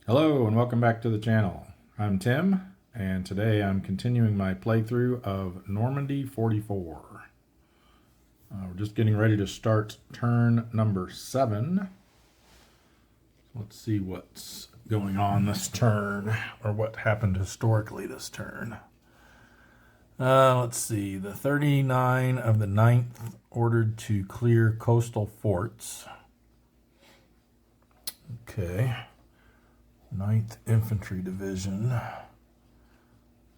Hello and welcome back to the channel. I'm Tim and today I'm continuing my playthrough of Normandy 44. We're just getting ready to start turn number 7. Let's see what's going on this turn, or what happened historically this turn. Let's see, the 39 of the 9th ordered to clear coastal forts. Okay. 9th Infantry Division.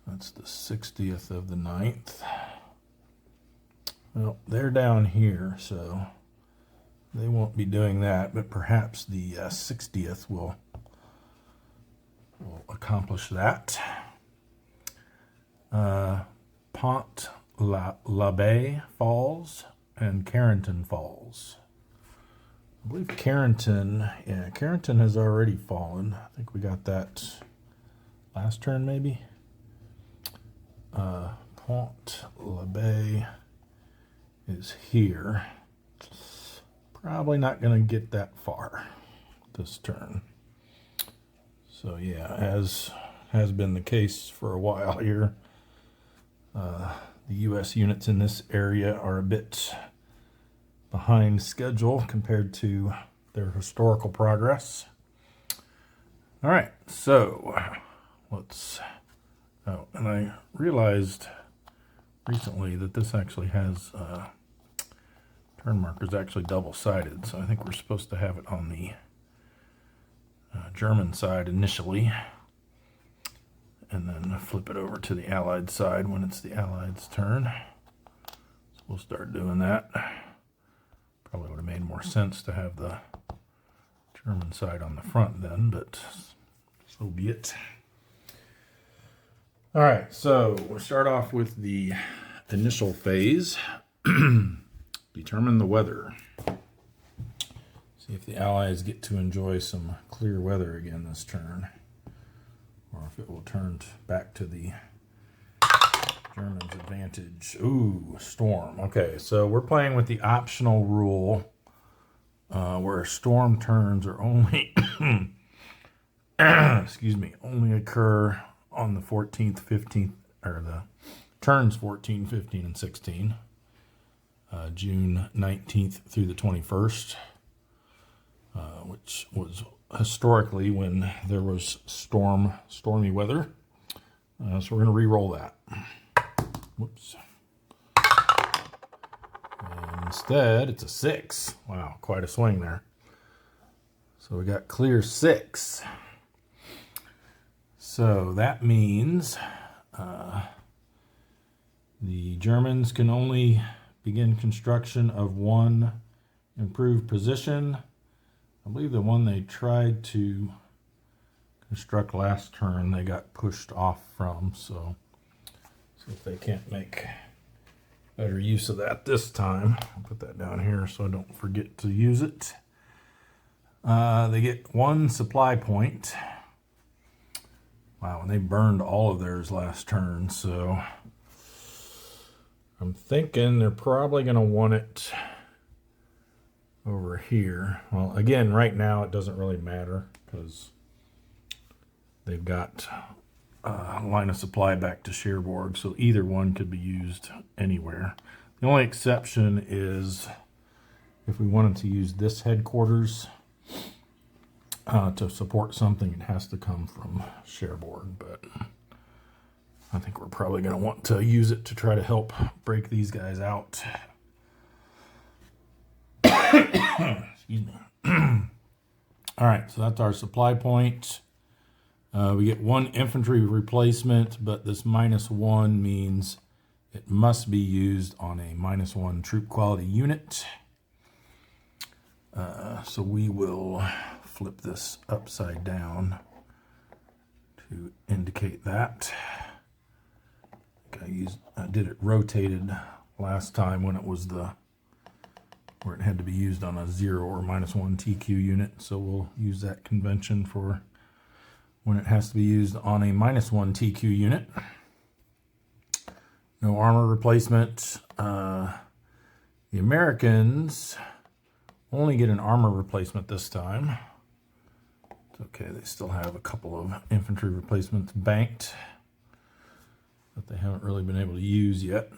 That's the 60th of the 9th. Well, they're down here, so they won't be doing that, but perhaps the 60th will accomplish that. Pont l'Abbé Falls and Carrington Falls. I believe Carrington has already fallen. I think we got that last turn, maybe. Pont l'Abbé is here. Probably not going to get that far this turn. So yeah, as has been the case for a while here, the U.S. units in this area are a bit behind schedule compared to their historical progress. All right, so let's... Oh, and I realized recently that this actually has turn markers actually double-sided, so I think we're supposed to have it on the German side initially, and then flip it over to the Allied side when it's the Allies' turn. So we'll start doing that. Probably would have made more sense to have the German side on the front then, but so be it. All right, so we'll start off with the initial phase. Determine the weather. See if the Allies get to enjoy some clear weather again this turn, or if it will turn back to the Germans' advantage. Ooh, storm. Okay, so we're playing with the optional rule where storm turns are only only occur on the 14th, 15th, or the turns 14, 15, and 16. June 19th through the 21st, which was historically when there was stormy weather. So we're going to re-roll that. Whoops. And instead, it's a 6. Wow, quite a swing there. So we got clear 6. So that means the Germans can only begin construction of one improved position. I believe the one they tried to construct last turn they got pushed off from, so if they can't make better use of that this time, I'll put that down here so I don't forget to use it. They get 1 supply point. Wow, and they burned all of theirs last turn, so I'm thinking they're probably going to want it over here. Well, again, right now it doesn't really matter because they've got line of supply back to Cherbourg, so either one could be used anywhere. The only exception is if we wanted to use this headquarters to support something, it has to come from Cherbourg, but I think we're probably going to want to use it to try to help break these guys out. Excuse me. All right, so that's our supply point. We get 1 infantry replacement, but this -1 means it must be used on a -1 troop quality unit. So we will flip this upside down to indicate that. I did it rotated last time when it was where it had to be used on a 0 or -1 TQ unit. So we'll use that convention for when it has to be used on a -1 TQ unit. No armor replacement. The Americans only get an armor replacement this time. It's Okay, they still have a couple of infantry replacements banked that they haven't really been able to use yet.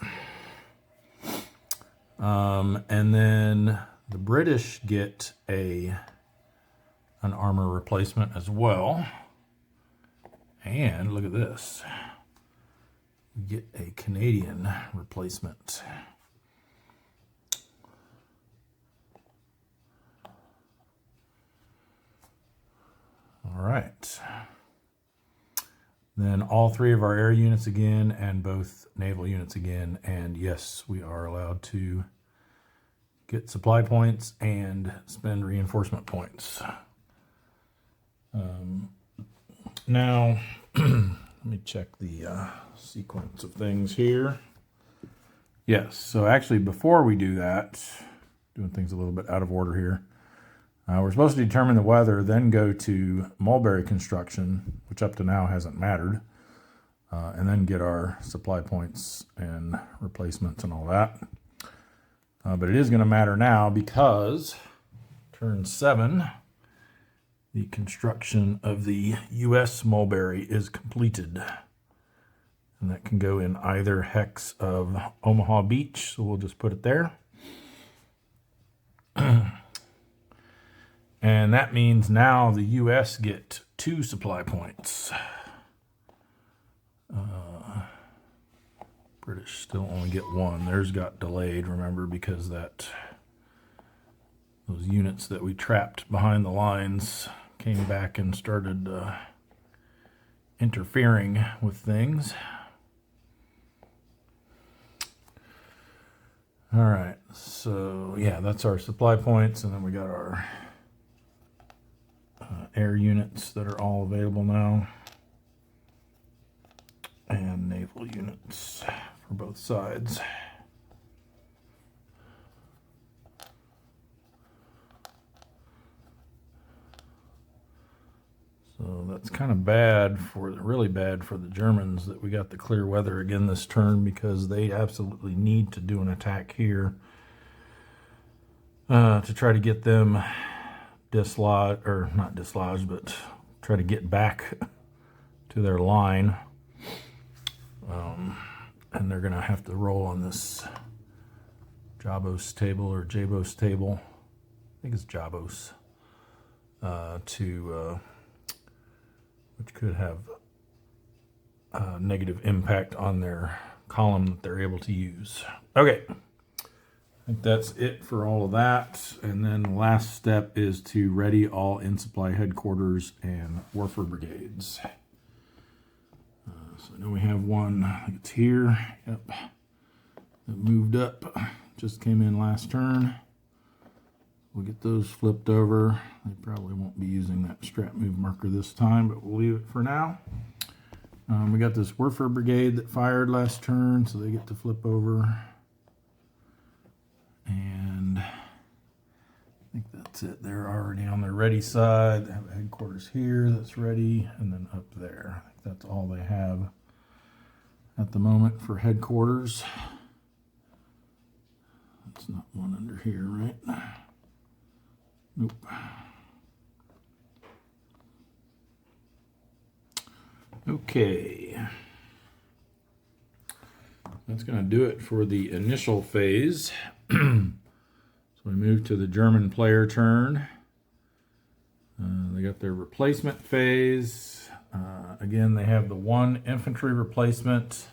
And then the British get an armor replacement as well. And look at this. We get a Canadian replacement. All right. Then all three of our air units again and both naval units again. And yes, we are allowed to get supply points and spend reinforcement points. Now, let me check the sequence of things here. Yes, so actually before we do that, doing things a little bit out of order here, we're supposed to determine the weather, then go to mulberry construction, which up to now hasn't mattered, and then get our supply points and replacements and all that. But it is going to matter now because turn 7, the construction of the U.S. mulberry is completed. And that can go in either hex of Omaha Beach, so we'll just put it there. And that means now the U.S. get 2 supply points. British still only get 1. Theirs got delayed, remember, because those units that we trapped behind the lines came back and started interfering with things. All right, so yeah, that's our supply points, and then we got our air units that are all available now, and naval units for both sides. So that's kind of really bad for the Germans that we got the clear weather again this turn, because they absolutely need to do an attack here to try to get them dislodged, or not dislodged, but try to get back to their line. And they're going to have to roll on this Jabos table or Jabos table. I think it's Jabos. Which could have a negative impact on their column that they're able to use. Okay, I think that's it for all of that. And then the last step is to ready all in-supply headquarters and warfare brigades. So I know we have one, I think it's here. Yep, it moved up, just came in last turn. We'll get those flipped over. They probably won't be using that strap move marker this time, but we'll leave it for now. We got this warfare brigade that fired last turn, so they get to flip over. And I think that's it. They're already on their ready side. They have a headquarters here that's ready, and then up there. I think that's all they have at the moment for headquarters. That's not one under here, right? Nope. Okay. That's going to do it for the initial phase. So we move to the German player turn. They got their replacement phase. Again, they have the 1 infantry replacement.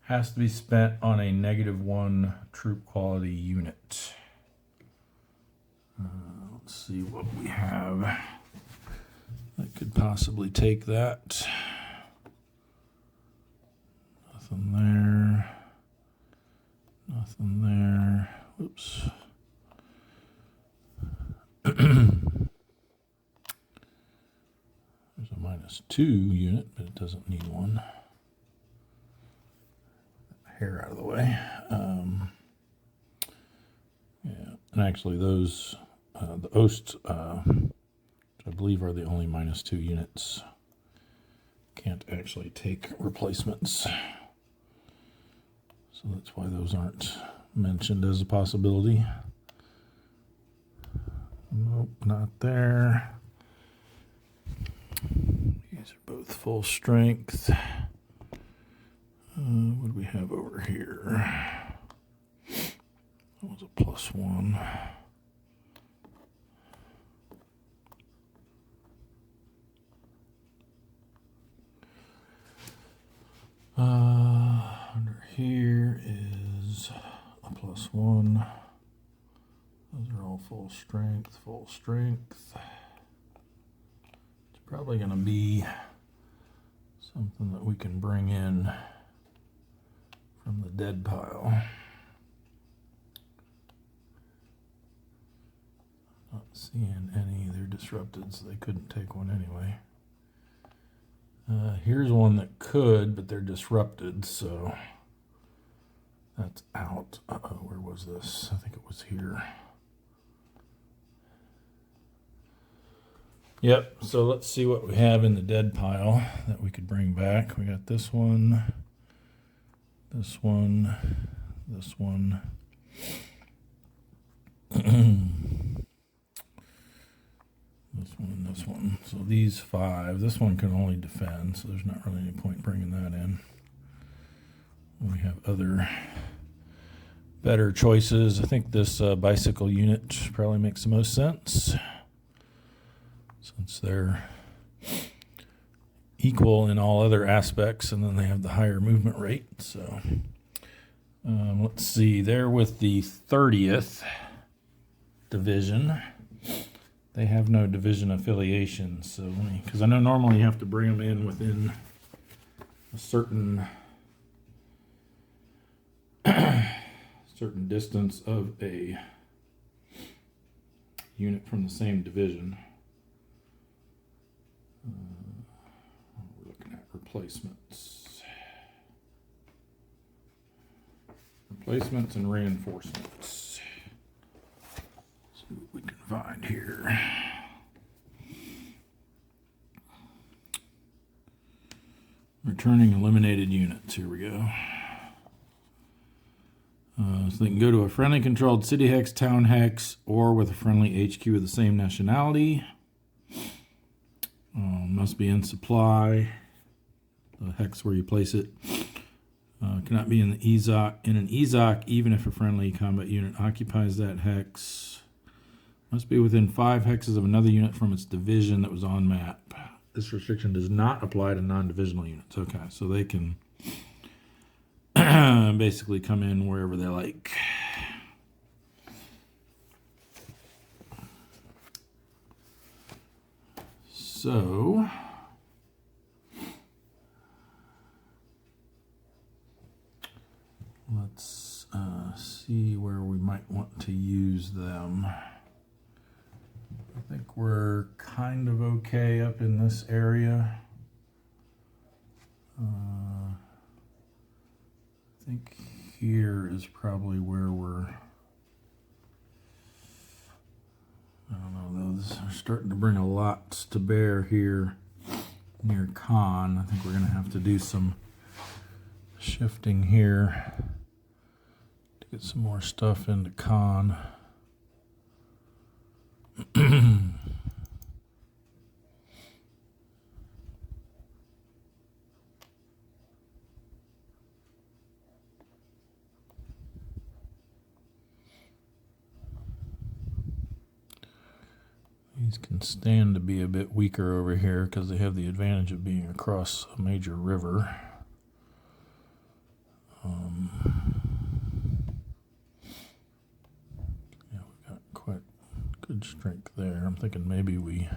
Has to be spent on a -1 troop quality unit. Let's see what we have that could possibly take that. Nothing there. Nothing there. Oops. There's a -2 unit, but it doesn't need one. Hair out of the way. Yeah, and actually those, the Ost, which I believe are the only -2 units, can't actually take replacements. So that's why those aren't mentioned as a possibility. Nope, not there. full strength. What do we have over here? That was a +1. Under here is a +1. Those are all full strength, full strength. It's probably going to be something that we can bring in from the dead pile. Not seeing any. They're disrupted, so they couldn't take one anyway. Here's one that could, but they're disrupted, so that's out. Uh-oh, where was this? I think it was here. Yep, so let's see what we have in the dead pile that we could bring back. We got this one, this one, this one. This one, this one. So these 5. This one can only defend, so there's not really any point bringing that in. We have other better choices. I think this bicycle unit probably makes the most sense, since they're equal in all other aspects, and then they have the higher movement rate. So let's see. They're with the 30th division. They have no division affiliation, so because I know normally you have to bring them in within a certain distance of a unit from the same division. We're looking at replacements. Replacements and reinforcements. See what we can find here. Returning eliminated units. Here we go. So they can go to a friendly controlled city hex, town hex, or with a friendly HQ of the same nationality. Must be in supply. The hex where you place it. Cannot be in the EZOC. In an EZOC, even if a friendly combat unit occupies that hex. Must be within 5 hexes of another unit from its division that was on map. This restriction does not apply to non-divisional units. Okay, so they can basically come in wherever they like. So let's see where we might want to use them. I think we're kind of okay up in this area. I think here is probably where we're, I don't know, those are starting to bring a lot to bear here near Con. I think we're going to have to do some shifting here to get some more stuff into Con. These can stand to be a bit weaker over here because they have the advantage of being across a major river. Yeah, we've got quite good strength there. I'm thinking maybe we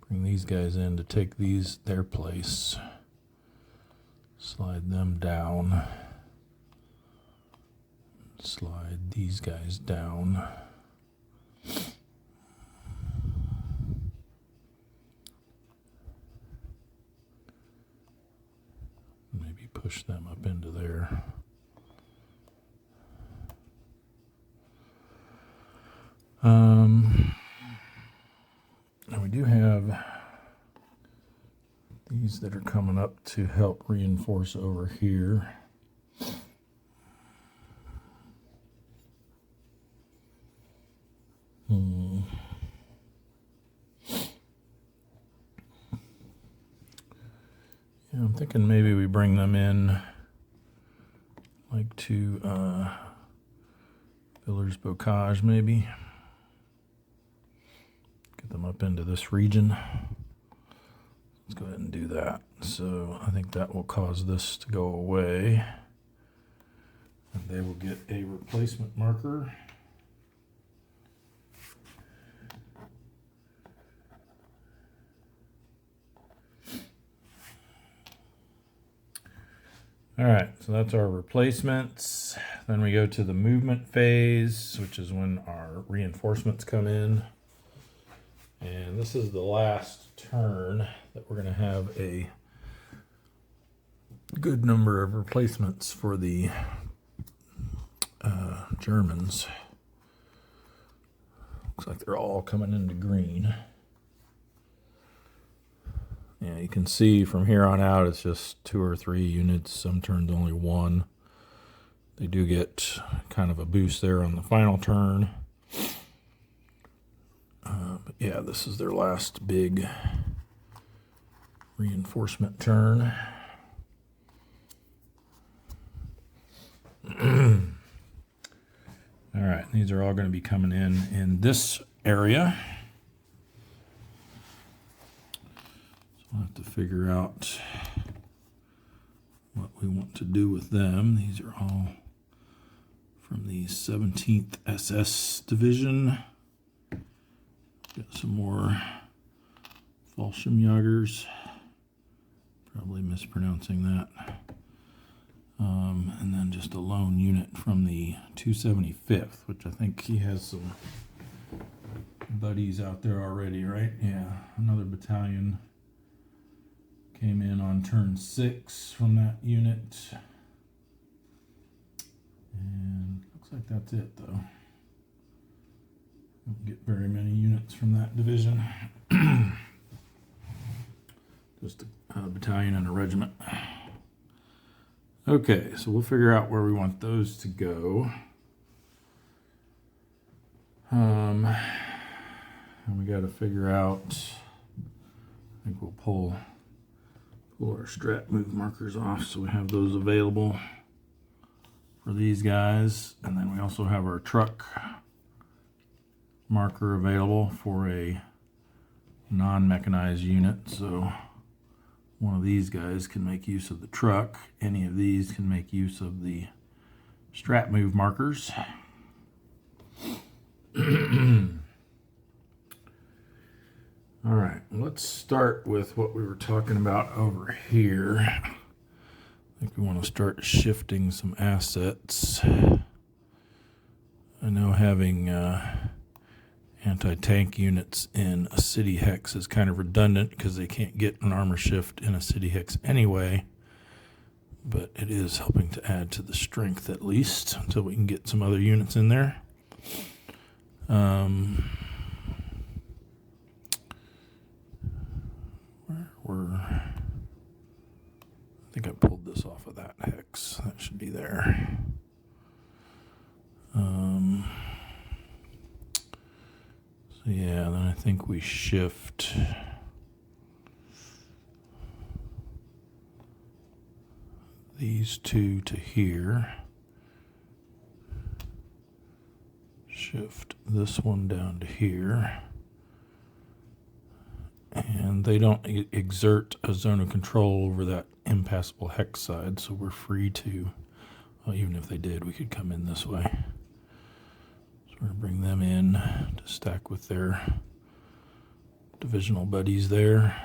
bring these guys in to take their place. Slide them down. Slide these guys down. Maybe push them up into there. Now we do have these that are coming up to help reinforce over here. I'm thinking maybe we bring them in like to Villers Bocage maybe. Get them up into this region. Let's go ahead and do that. So I think that will cause this to go away. And they will get a replacement marker. All right, so that's our replacements. Then we go to the movement phase, which is when our reinforcements come in. And this is the last turn that we're going to have a good number of replacements for the Germans. Looks like they're all coming into green. Yeah, you can see from here on out it's just 2 or 3 units. Some turns only 1. They do get kind of a boost there on the final turn. But yeah, this is their last big reinforcement turn. All right, these are all going to be coming in this area. We'll have to figure out what we want to do with them. These are all from the 17th SS Division. Got some more Fallschirmjägers. Probably mispronouncing that. And then just a lone unit from the 275th, which I think he has some buddies out there already, right? Yeah, another battalion. Came in on turn 6 from that unit. And looks like that's it, though. Don't get very many units from that division. Just a battalion and a regiment. Okay, so we'll figure out where we want those to go. And we got to figure out, I think we'll pull our strat move markers off so we have those available for these guys. And then we also have our truck marker available for a non-mechanized unit. So one of these guys can make use of the truck. Any of these can make use of the strat move markers. All right, let's start with what we were talking about over here. I think we want to start shifting some assets. I know having anti-tank units in a city hex is kind of redundant because they can't get an armor shift in a city hex anyway, but it is helping to add to the strength at least until we can get some other units in there. I think I pulled this off of that hex. That should be there. So yeah, then I think we shift these two to here. Shift this one down to here. And they don't exert a zone of control over that impassable hex side, so we're free to, well, even if they did, we could come in this way. So we're going to bring them in to stack with their divisional buddies there.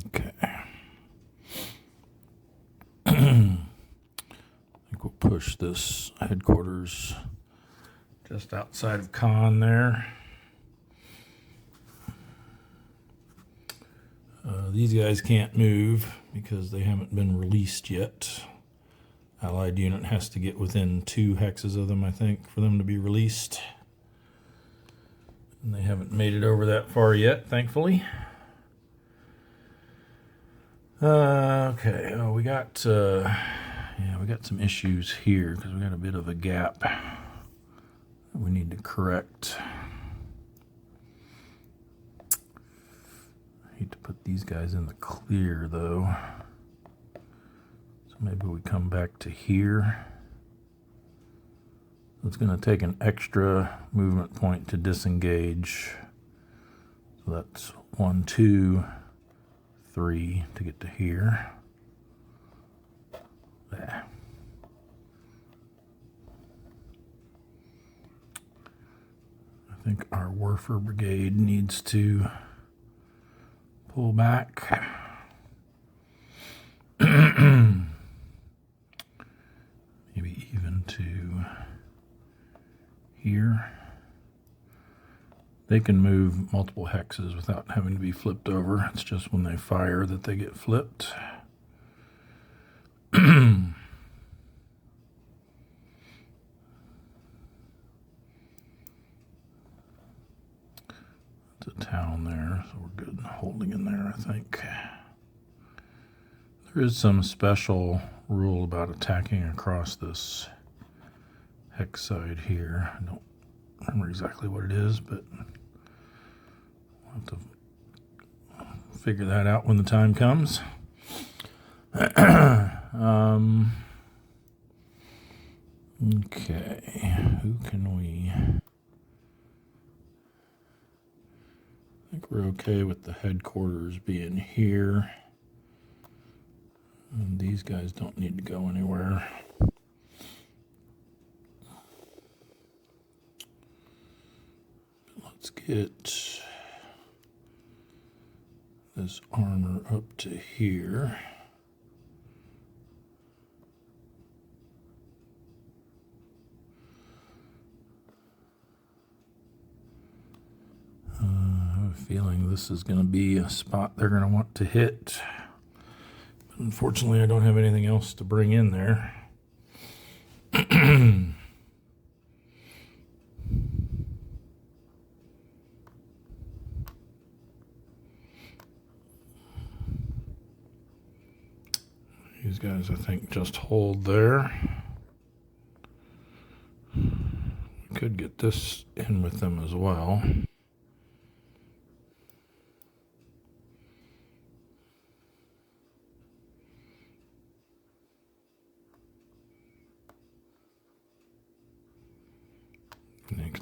Okay. We'll push this headquarters just outside of Caen there. These guys can't move because they haven't been released yet. Allied unit has to get within 2 hexes of them, I think, for them to be released. And they haven't made it over that far yet, thankfully. Okay, we got we got some issues here because we got a bit of a gap we need to correct. I hate to put these guys in the clear though. So maybe we come back to here. It's going to take an extra movement point to disengage. So that's 1, 2, 3 to get to here. There. I think our Werfer Brigade needs to pull back. Maybe even to here. They can move multiple hexes without having to be flipped over. It's just when they fire that they get flipped. It's a town there, so we're good holding in there, I think. There is some special rule about attacking across this hex side here. I don't remember exactly what it is, but we'll have to figure that out when the time comes. Okay, who can we... I think we're okay with the headquarters being here. And these guys don't need to go anywhere. Let's get this armor up to here. I have a feeling this is going to be a spot they're going to want to hit. But unfortunately, I don't have anything else to bring in there. These guys, I think, just hold there. We could get this in with them as well.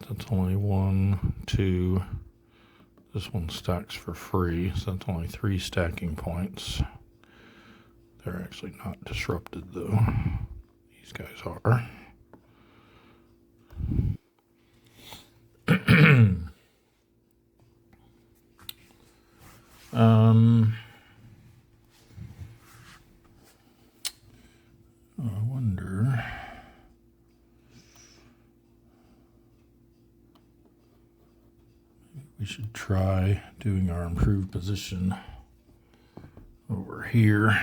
That's only 1, 2. This one stacks for free, so that's only 3 stacking points. They're actually not disrupted though. These guys are. I wonder. We should try doing our improved position over here.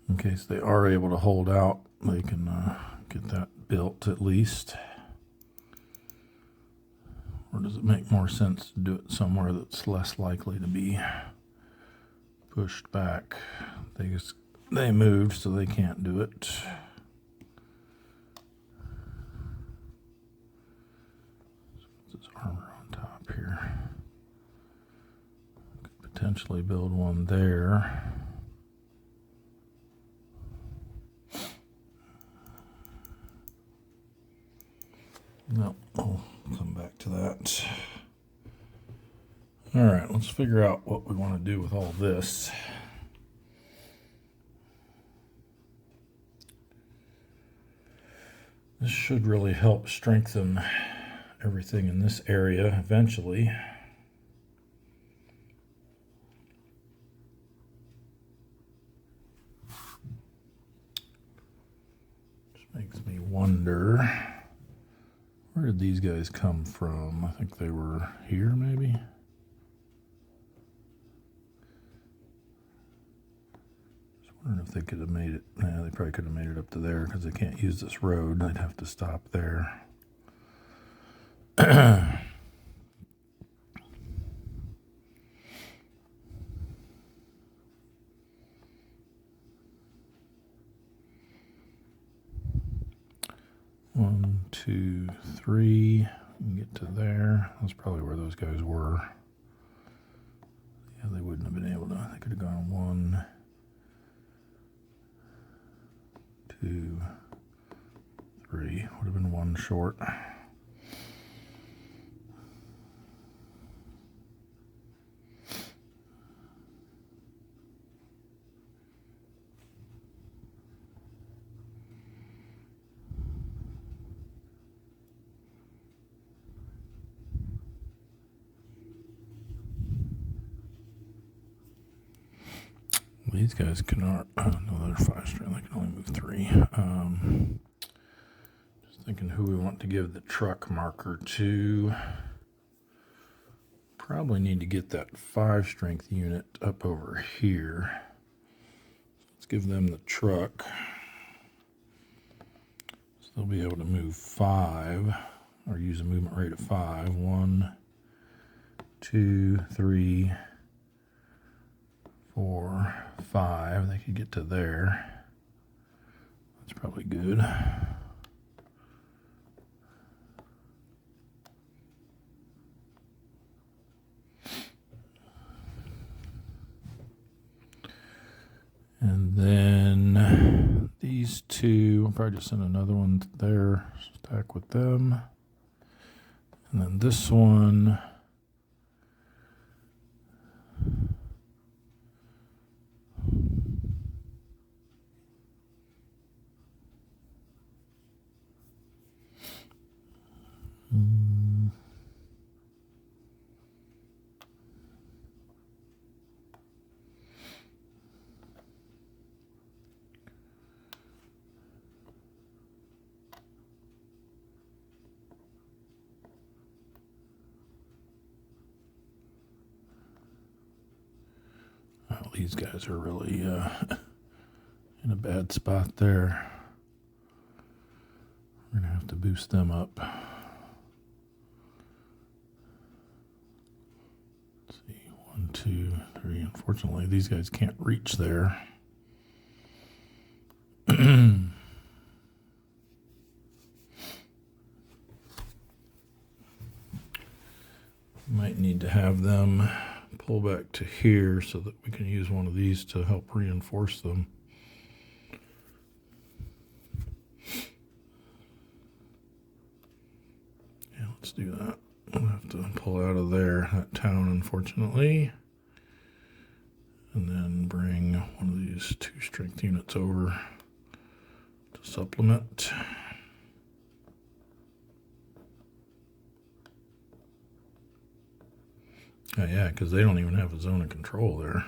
In case they are able to hold out, they can get that built at least. Or does it make more sense to do it somewhere that's less likely to be pushed back? They moved, so they can't do it. This armor on top here. Could potentially build one there. No, I'll come back to that. All right, let's figure out what we want to do with all this. This should really help strengthen everything in this area eventually. Which makes me wonder, where did these guys come from? I think they were here, maybe? Just wondering if they could have made it. Yeah, they probably could have made it up to there because they can't use this road. They'd have to stop there. 1, 2, 3. You can get to there. That's probably where those guys were. Yeah, they wouldn't have been able to. They could have gone 1, 2, 3. Would have been 1 short. These guys cannot. No, they're 5 string. They can only move 3. Just thinking who we want to give the truck marker to. Probably need to get that 5 strength unit up over here. Let's give them the truck. So they'll be able to move 5 or use a movement rate of 5. 1, 2, 3, 4, 5. They could get to there. That's probably good. And then these two, I'll probably just send another one there, stack with them. And then this one, these guys are really in a bad spot there. We're going to have to boost them up. Let's see, 1, 2, 3. Unfortunately, these guys can't reach there. Might need to have them pull back to here so that we can use one of these to help reinforce them. Yeah, let's do that. We'll have to pull out of there, that town, unfortunately. And then bring one of these 2 strength units over to supplement. Oh, yeah, because they don't even have a zone of control there.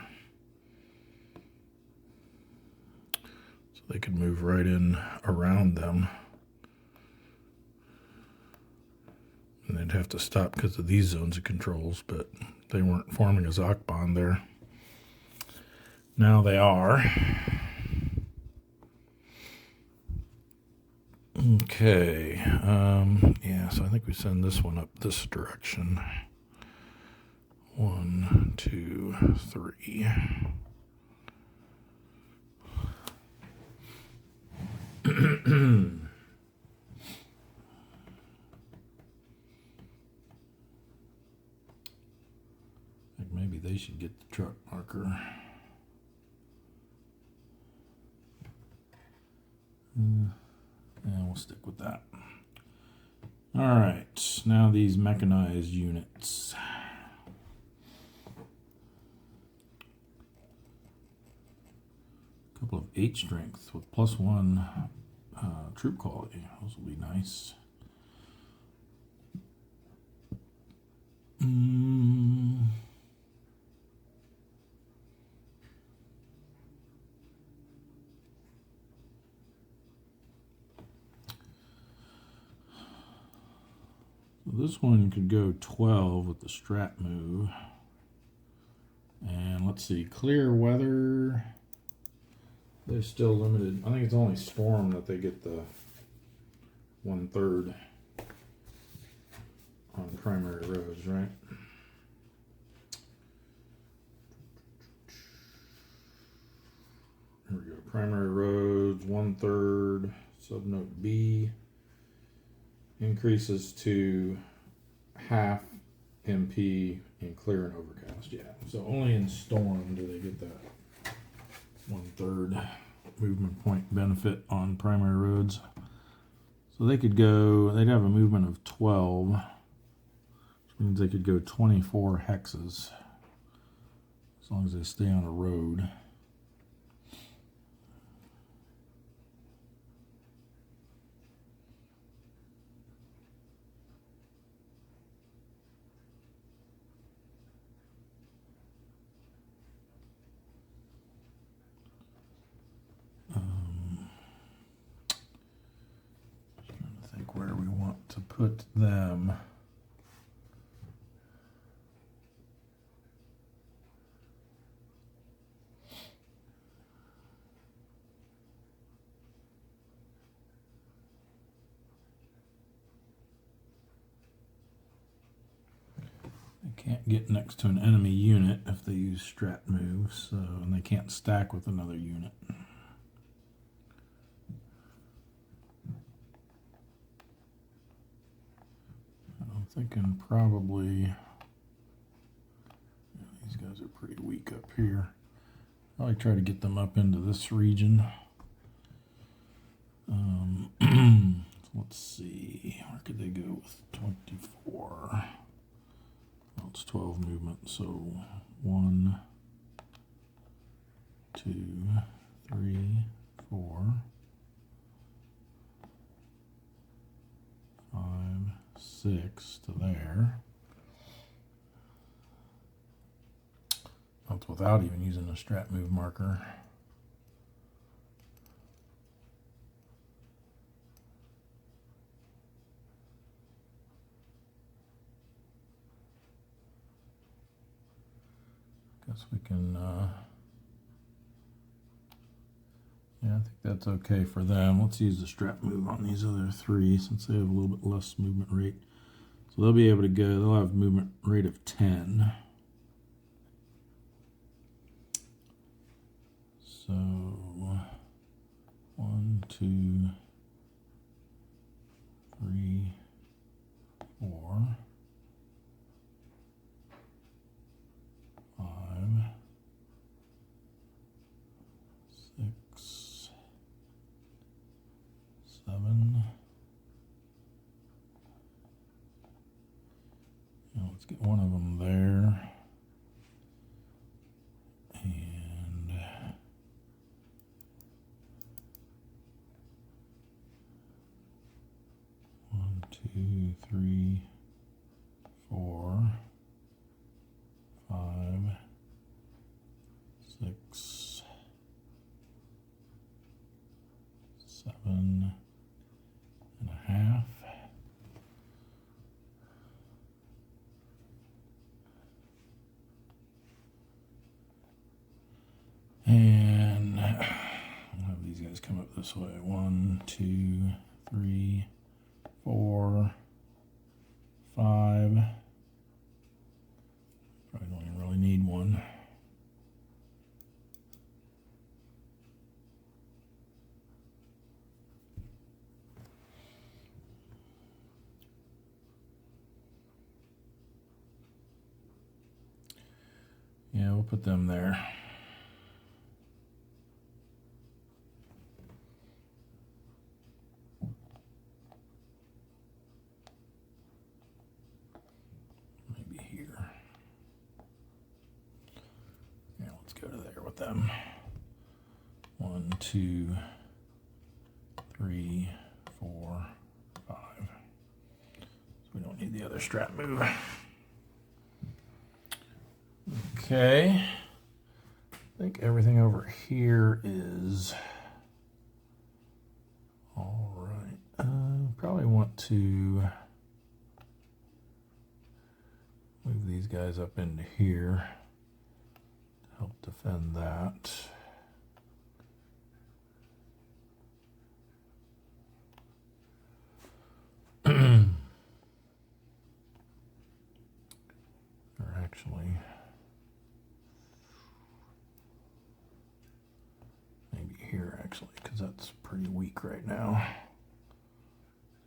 So they could move right in around them. And they'd have to stop because of these zones of controls, but they weren't forming a Zoc bond there. Now they are. Okay. Yeah, so I think we send this one up this direction. 1, 2, 3. I think maybe they should get the truck marker. Yeah, we'll stick with that. All right, now these mechanized units. A couple of 8 strength with +1 troop quality. Those will be nice. So this one could go 12 with the strat move. And let's see, clear weather. They're still limited. I think it's only storm that they get the 1/3 on primary roads, right? Here we go. Primary roads, 1/3, subnote B. increases to half MP in clear and overcast. Yeah, so only in storm do they get that 1/3 movement point benefit on primary roads. So they could go, they'd have a movement of 12, which means they could go 24 hexes as long as they stay on a road. Where we want to put them. They can't get next to an enemy unit if they use strat moves, so, and they can't stack with another unit. I'm thinking probably, yeah, these guys are pretty weak up here. Probably try to get them up into this region. Let's see, where could they go with 24? Well, it's 12 movement, so 1, 2, 3, 4, 5, 6 to there. That's without even using a strat move marker. Guess we can, yeah, I think that's okay for them. Let's use the strat move on these other three since they have a little bit less movement rate. So they'll be able to go, they'll have movement rate of 10. So 1, 2, 3, 4, 5, 6, 7. Now let's get one of them there. And 1, 2, 3, 4, 5, 6, 7 and a half. And I'll have these guys come up this way. 1, 2, 3, 4, 5. Probably don't even really need one. Yeah, we'll put them there. Maybe here. Yeah, let's go to there with them. 1, 2, 3, 4, 5. So we don't need the other strat move. Okay. I think everything over here is all right. Probably want to move these guys up into here to help defend that. Or actually, maybe here actually, because that's pretty weak right now.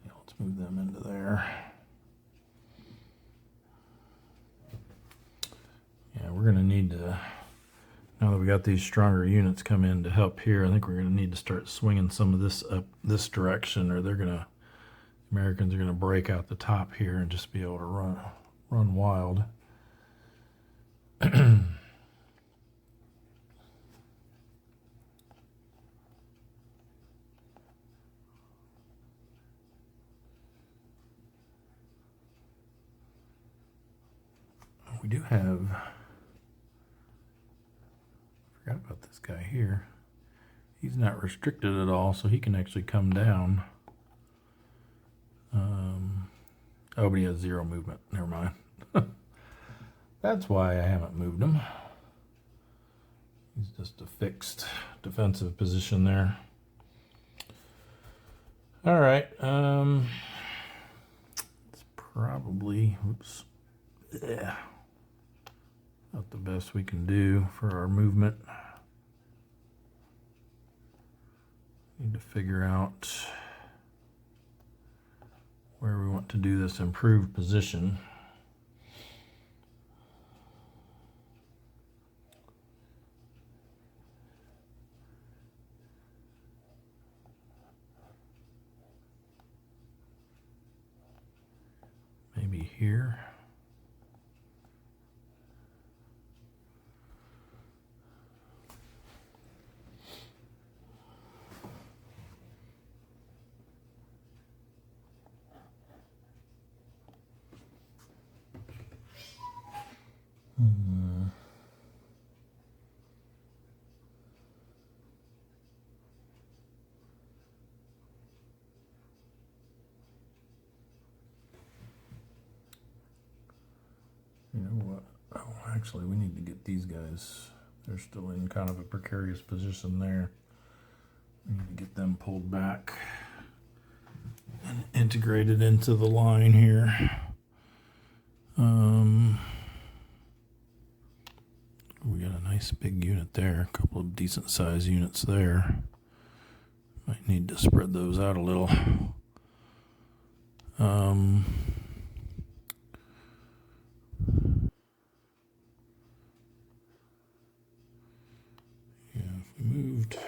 Yeah, let's Move them into there. Yeah, we're going to need to, now that we got these stronger units come in to help here, I think we're going to need to start swinging some of this up this direction, or Americans are going to break out the top here and just be able to run wild. We do have, I forgot about this guy here. He's not restricted at all, so he can actually come down. Oh, but he has 0 movement. Never mind. That's why I haven't moved him. He's just a fixed defensive position there. All right. It's probably, oops. Yeah. Not the best we can do for our movement. Need to figure out where we want to do this improved position. Maybe here. You know what? Oh, actually, we need to get these guys. They're still in kind of a precarious position there. We need to get them pulled back and integrated into the line here. We got a nice big unit there, a couple of decent sized units there. Might need to spread those out a little. Yeah, if we moved.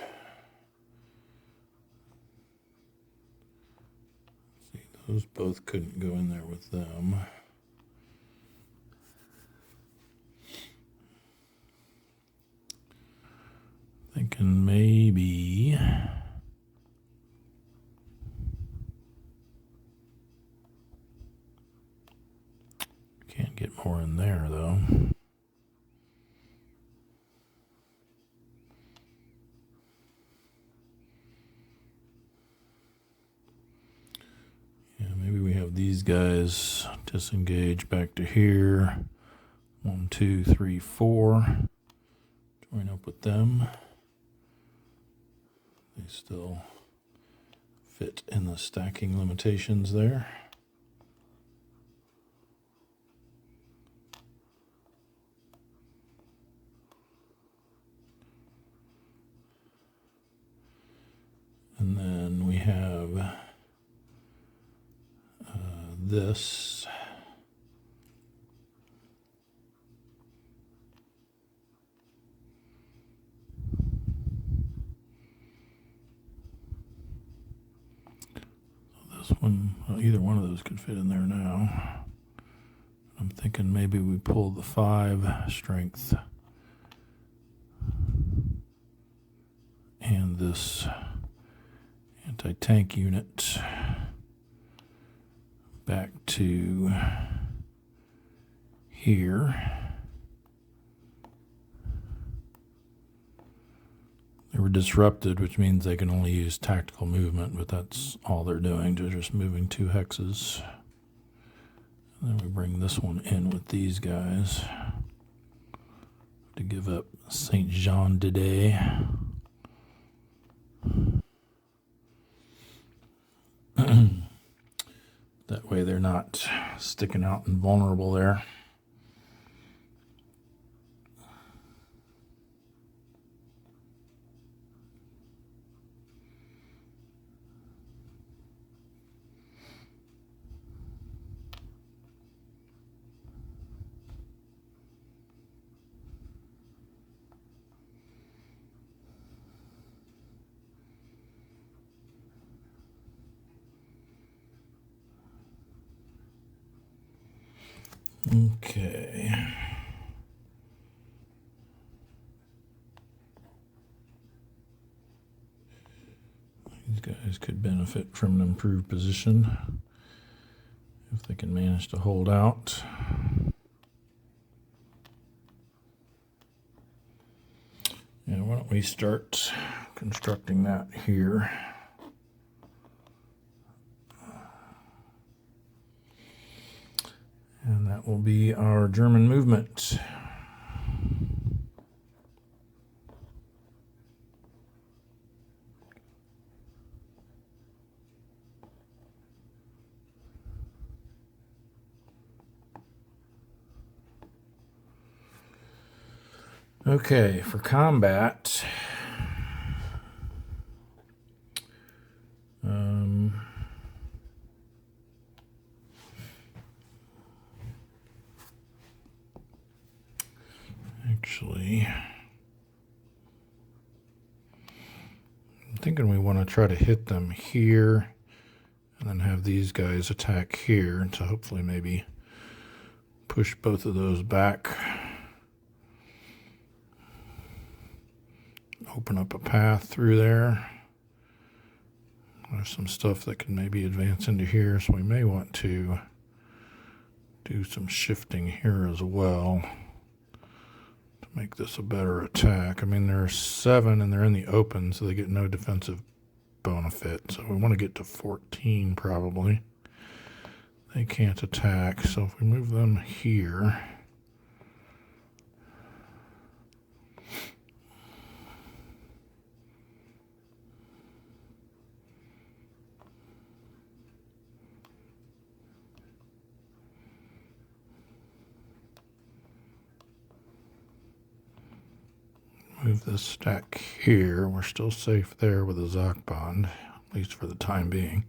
See, those both couldn't go in there with them. Thinking maybe can't get more in there though. Yeah, maybe we have these guys disengage back to here. 1, 2, 3, 4. Join up with them. They still fit in the stacking limitations there. And then we have this. This one, well, either one of those could fit in there now. I'm thinking maybe we pull the 5 strength and this anti-tank unit back to here. They were disrupted, which means they can only use tactical movement, but that's all they're doing. They're just moving 2 hexes. And then we bring this one in with these guys to give up Saint Jean de Day. That way they're not sticking out and vulnerable there. Okay. These guys could benefit from an improved position if they can manage to hold out. And why don't we start constructing that here. And that will be our German movement. Okay, for combat, actually, I'm thinking we want to try to hit them here and then have these guys attack here to hopefully maybe push both of those back. Open up a path through there. There's some stuff that can maybe advance into here, so we may want to do some shifting here as well to make this a better attack. I mean, there are 7 and they're in the open, so they get no defensive benefit. So we want to get to 14 probably. They can't attack, so if we move them here, move this stack here. We're still safe there with a Zoc bond, at least for the time being.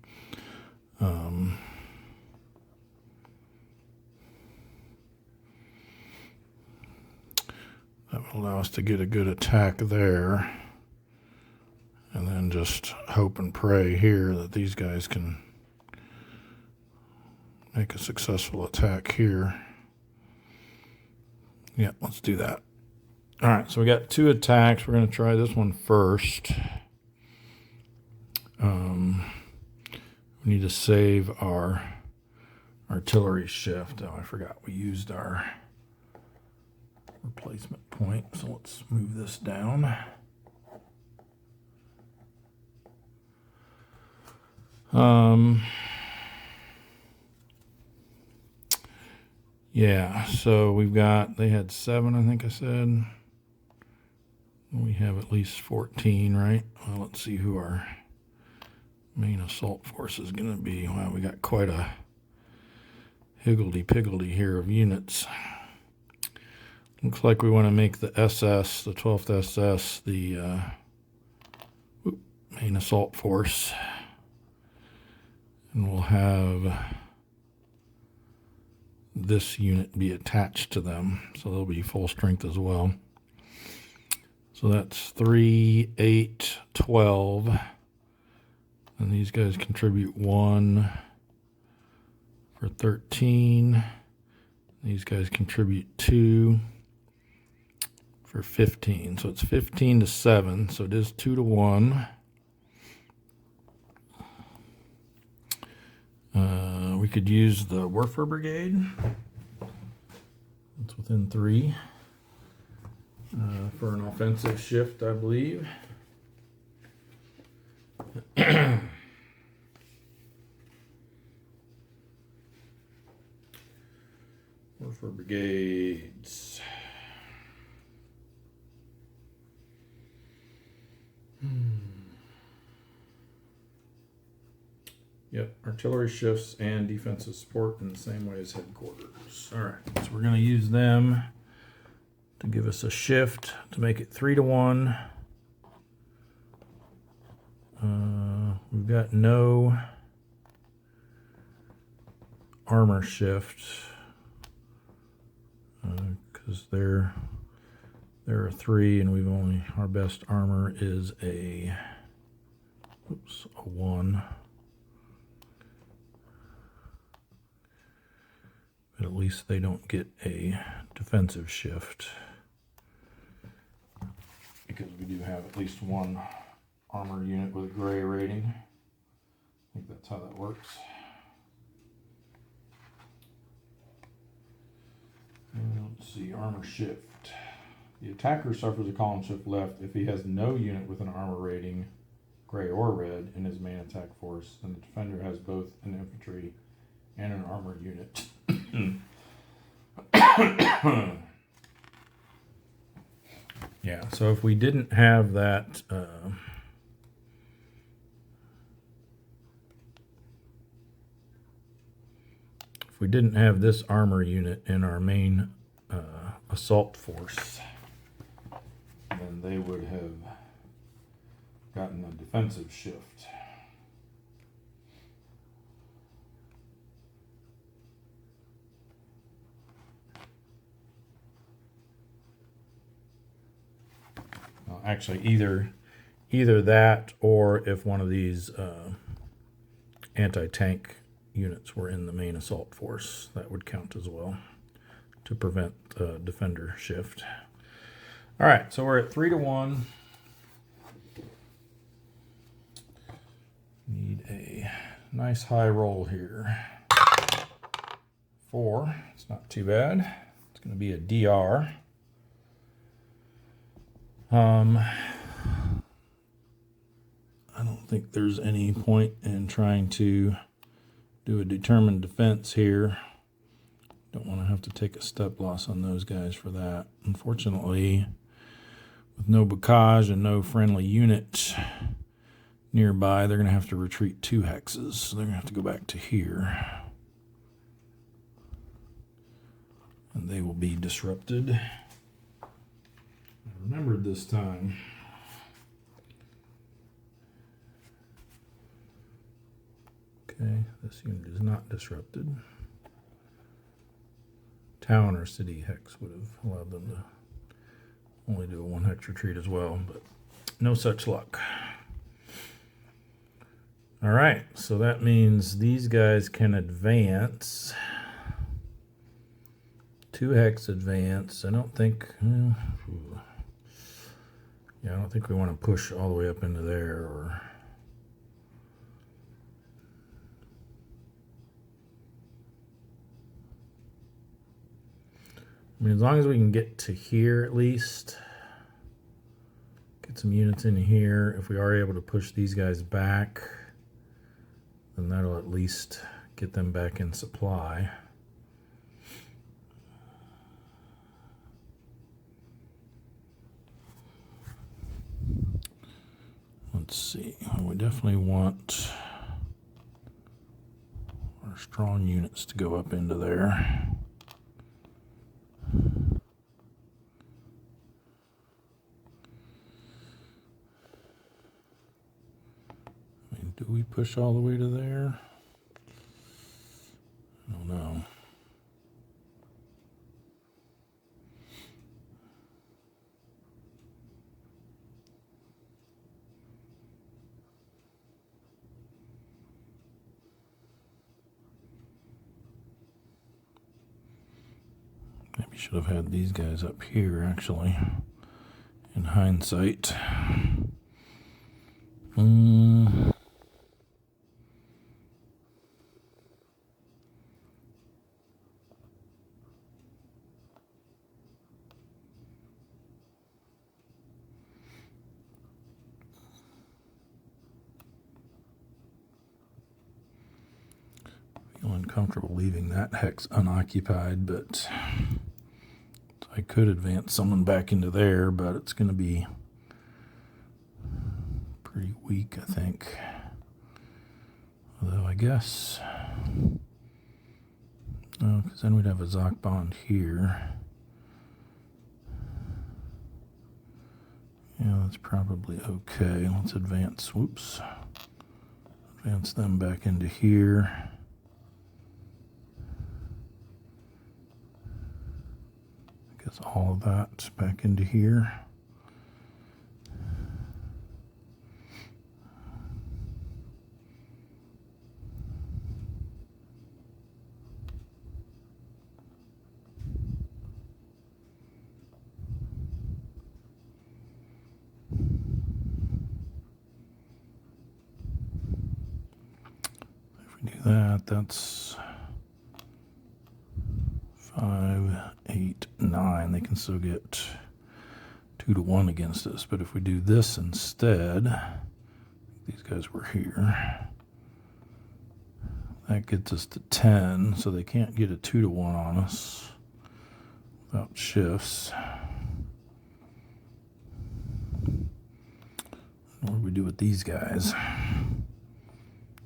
That will allow us to get a good attack there. And then just hope and pray here that these guys can make a successful attack here. Yeah, let's do that. All right, so we got 2 attacks. We're going to try this one first. We need to save our artillery shift. Oh, I forgot we used our replacement point. So let's move this down. Yeah, so we've got, they had 7, I think I said. We have at least 14, right? Well, let's see who our main assault force is going to be. Wow, we got quite a higgledy-piggledy here of units. Looks like we want to make the SS, the 12th SS, the main assault force. And we'll have this unit be attached to them, so they'll be full strength as well. So that's 3, 8, 12. And these guys contribute 1 for 13. These guys contribute 2 for 15. So it's 15 to 7. So it is 2 to 1. We could use the Werfer Brigade. It's within 3 for an offensive shift, I believe. Werfer Brigades. Yep, artillery shifts and defensive support in the same way as headquarters. All right, so we're going to use them to give us a shift to make it 3 to 1. We've got no armor shift because they're a 3 and we've only, our best armor is a 1. But at at least they don't get a defensive shift. Because we do have at least one armor unit with a gray rating. I think that's how that works. And let's see, armor shift. The attacker suffers a column shift left if he has no unit with an armor rating, gray or red, in his main attack force, and the defender has both an infantry and an armored unit. Yeah, so if we didn't have that, if we didn't have this armor unit in our main assault force, then they would have gotten a defensive shift. Actually, either that, or if one of these anti-tank units were in the main assault force, that would count as well to prevent defender shift. All right, so we're at 3-1. Need a nice high roll here. 4. It's not too bad. It's going to be a DR. I don't think there's any point in trying to do a determined defense here. Don't want to have to take a step loss on those guys for that. Unfortunately, with no bocage and no friendly unit nearby, they're going to have to retreat 2 hexes. So they're going to have to go back to here. And they will be disrupted. I remembered this time. Okay, this unit is not disrupted. Town or city hex would have allowed them to only do a 1 hex retreat as well, but no such luck. All right, so that means these guys can advance. 2 hex advance. I don't think, I don't think we want to push all the way up into there, or I mean, as long as we can get to here at least, get some units in here. If we are able to push these guys back, then that'll at least get them back in supply. Let's see, we definitely want our strong units to go up into there. Do we push all the way to there? I don't know. Maybe should have had these guys up here, actually, in hindsight. Uncomfortable leaving that hex unoccupied, but I could advance someone back into there, but it's going to be pretty weak, I think. Although I guess, no, because then we'd have a Zoc bond here. Yeah, that's probably okay. Let's advance, whoops. Advance them back into here. Guess all of that back into here. that. That's 5, 8, 9. They can still get 2 to 1 against us. But if we do this instead, these guys were here. That gets us to 10, so they can't get a 2 to 1 on us without shifts. What do we do with these guys?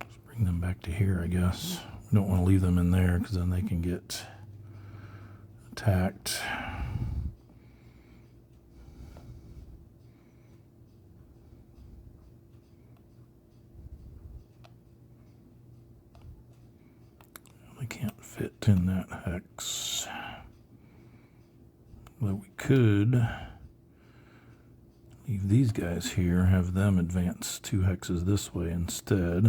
Just bring them back to here, I guess. We don't want to leave them in there because then they can get attacked. They can't fit in that hex. But we could leave these guys here, have them advance 2 hexes this way instead.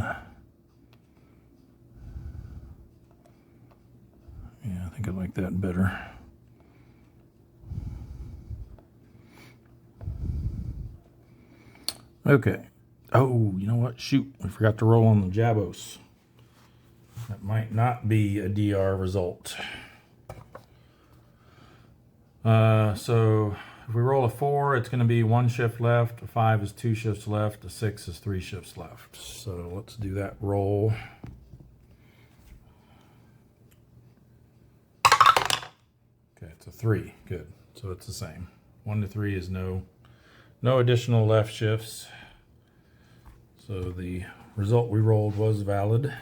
Yeah, I think I like that better. Okay. Oh, you know what? Shoot, we forgot to roll on the Jabos. That might not be a DR result. So if we roll a 4, it's going to be 1 shift left. A 5 is 2 shifts left. A 6 is 3 shifts left. So let's do that roll. Okay, it's a 3. Good. So it's the same. 1 to 3 is no additional left shifts. So the result we rolled was valid.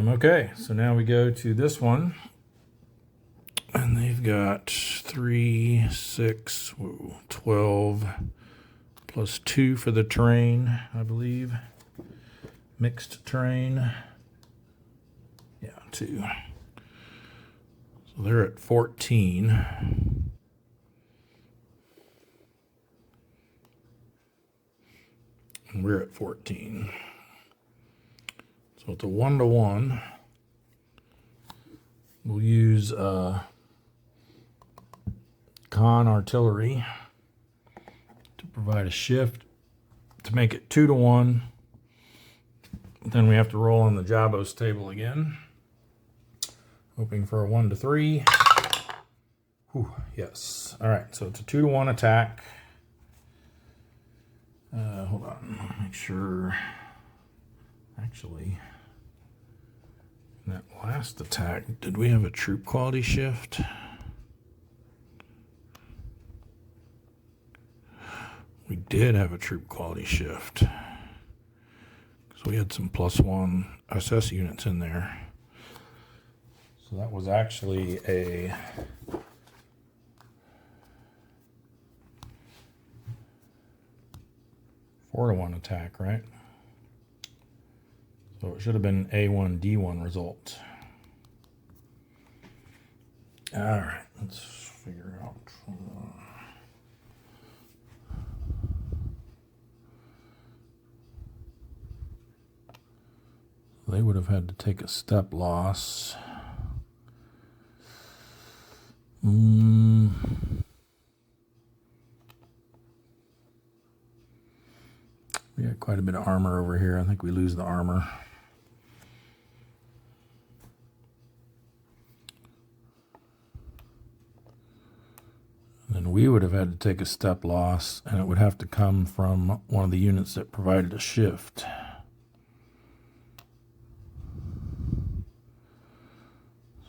Okay, so now we go to this one. And they've got 3, 6, 12, plus 2 for the terrain, I believe. Mixed terrain. Yeah, 2. So they're at 14. And we're at 14. So it's a 1 to 1. We'll use con artillery to provide a shift to make it 2 to 1. Then we have to roll on the Jabos table again. Hoping for a 1 to 3. Whew, yes. All right, so it's a 2 to 1 attack. Hold on, let me make sure. Actually, in that last attack, did we have a troop quality shift? We did have a troop quality shift. So we had some +1 SS units in there. So that was actually a four to 1 attack, right? So it should have been A1, D1 result. All right, let's figure out. They would have had to take a step loss. We got quite a bit of armor over here. I think we lose the armor. And then we would have had to take a step loss, and it would have to come from one of the units that provided a shift.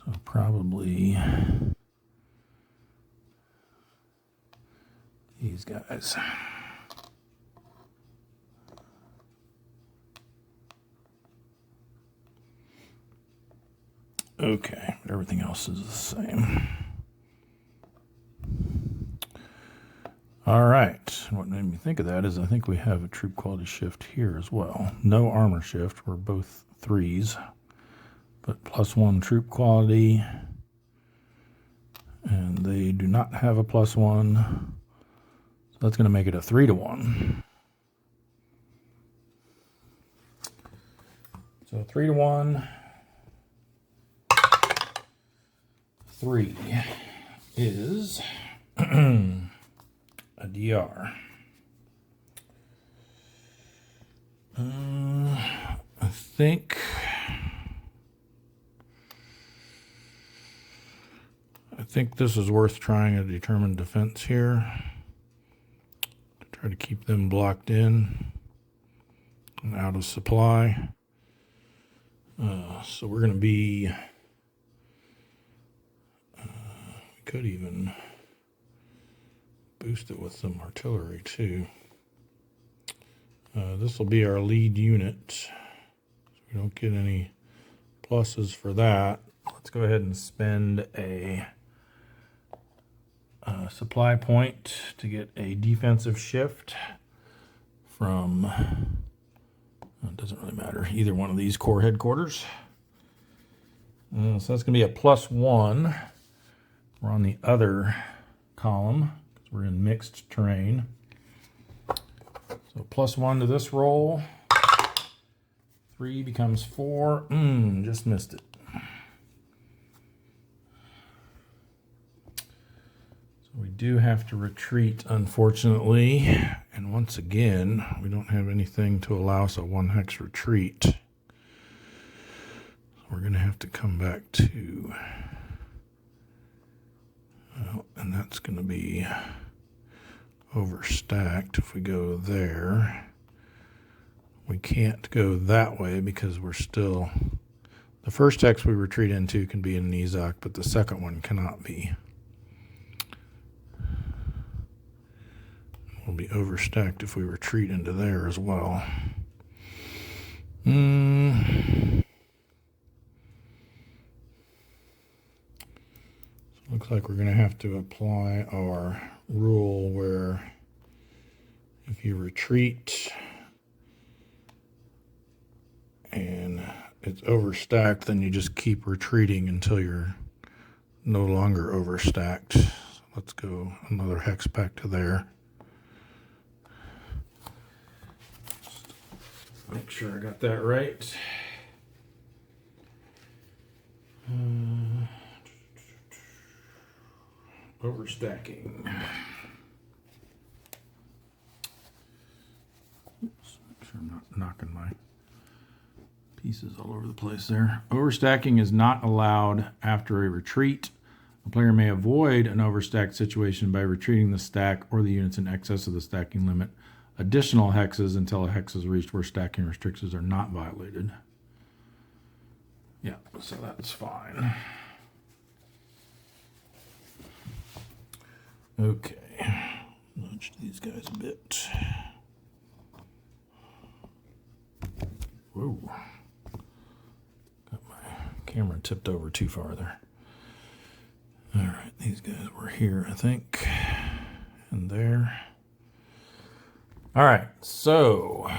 So probably these guys. Okay, but everything else is the same. All right, what made me think of that is I think we have a troop quality shift here as well. No armor shift, we're both 3s, but +1 troop quality, and they do not have a +1, so that's going to make it a 3 to 1. So 3 to 1. 3 is a DR. I think this is worth trying a determined defense here. Try to keep them blocked in and out of supply. So we're going to be, we could even boost it with some artillery too. This will be our lead unit. So we don't get any pluses for that. Let's go ahead and spend a supply point to get a defensive shift from, it doesn't really matter, either one of these corps headquarters. So that's going to be a +1. We're on the other column because we're in mixed terrain. So +1 to this roll. 3 becomes 4. Just missed it. So we do have to retreat, unfortunately. And once again, we don't have anything to allow us a 1-hex retreat. So we're going to have to come back to... Well, and that's going to be overstacked if we go there. We can't go that way because we're still... The first hex we retreat into can be in an Ezok, but the second one cannot be. We'll be overstacked if we retreat into there as well. So it looks like we're going to have to apply our rule where if you retreat and it's overstacked, then you just keep retreating until you're no longer overstacked. So let's go another hex back to there. Make sure I got that right. Overstacking. Oops, make sure I'm not knocking my pieces all over the place there. Overstacking is not allowed after a retreat. A player may avoid an overstacked situation by retreating the stack or the units in excess of the stacking limit additional hexes until a hex is reached where stacking restrictions are not violated. Yeah, so that's fine. Okay, nudge these guys a bit. Whoa. Got my camera tipped over too far there. All right, these guys were here, I think, and there. All right, so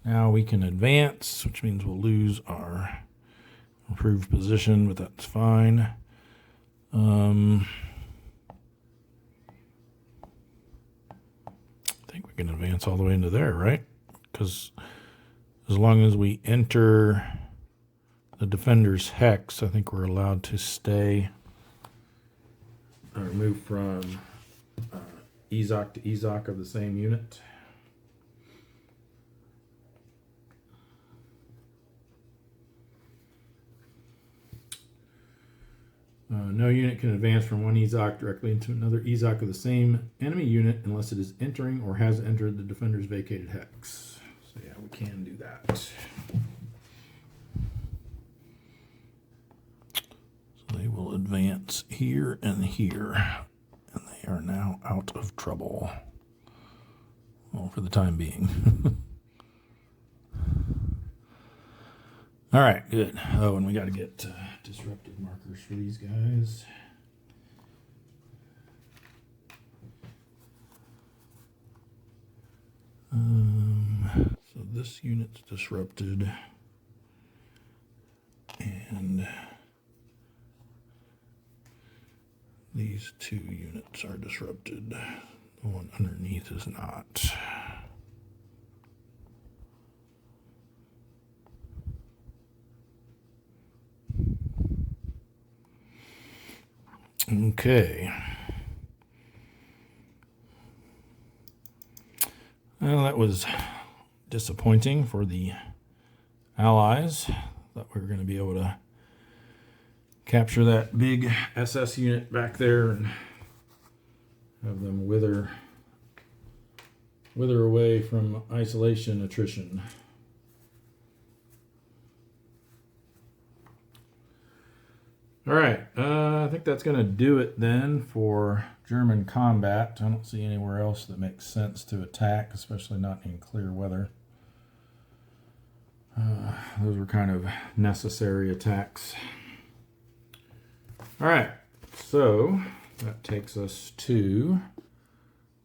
now we can advance, which means we'll lose our improved position, but that's fine. I think we can advance all the way into there, right? Because as long as we enter the defender's hex, I think we're allowed to stay or move from Ezok to Ezok of the same unit. No unit can advance from one Ezok directly into another Ezok of the same enemy unit unless it is entering or has entered the defender's vacated hex. So yeah, we can do that. So they will advance here and here, and they are now out of trouble. Well, for the time being. All right, good. Oh, and we got to get disrupted markers for these guys. So this unit's disrupted, and these two units are disrupted. The one underneath is not. Okay. Well, that was disappointing for the allies. Thought we were going to be able to capture that big SS unit back there and have them wither away from isolation attrition. All right, I think that's going to do it then for German combat. I don't see anywhere else that makes sense to attack, especially not in clear weather. Those were kind of necessary attacks. All right, so that takes us to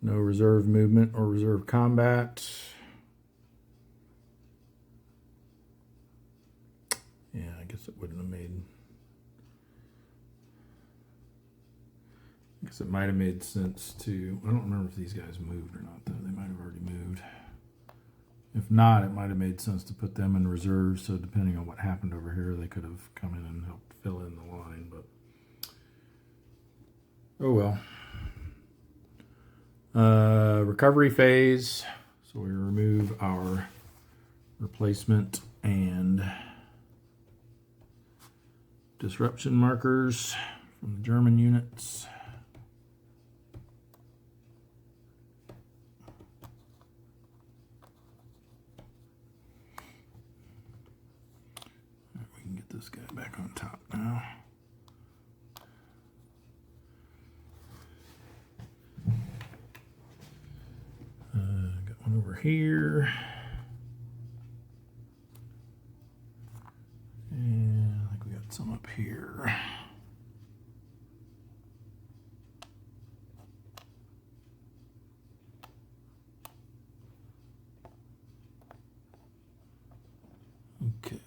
no reserve movement or reserve combat. Yeah, I guess it wouldn't have made... I guess it might have made sense to... I don't remember if these guys moved or not, though. They might have already moved. If not, it might have made sense to put them in reserve, so depending on what happened over here, they could have come in and helped fill in the line, but... oh well. Recovery phase. So we remove our replacement and disruption markers from the German units. We can get this guy back on top now. Got one over here. And I think we got some up here. Okay.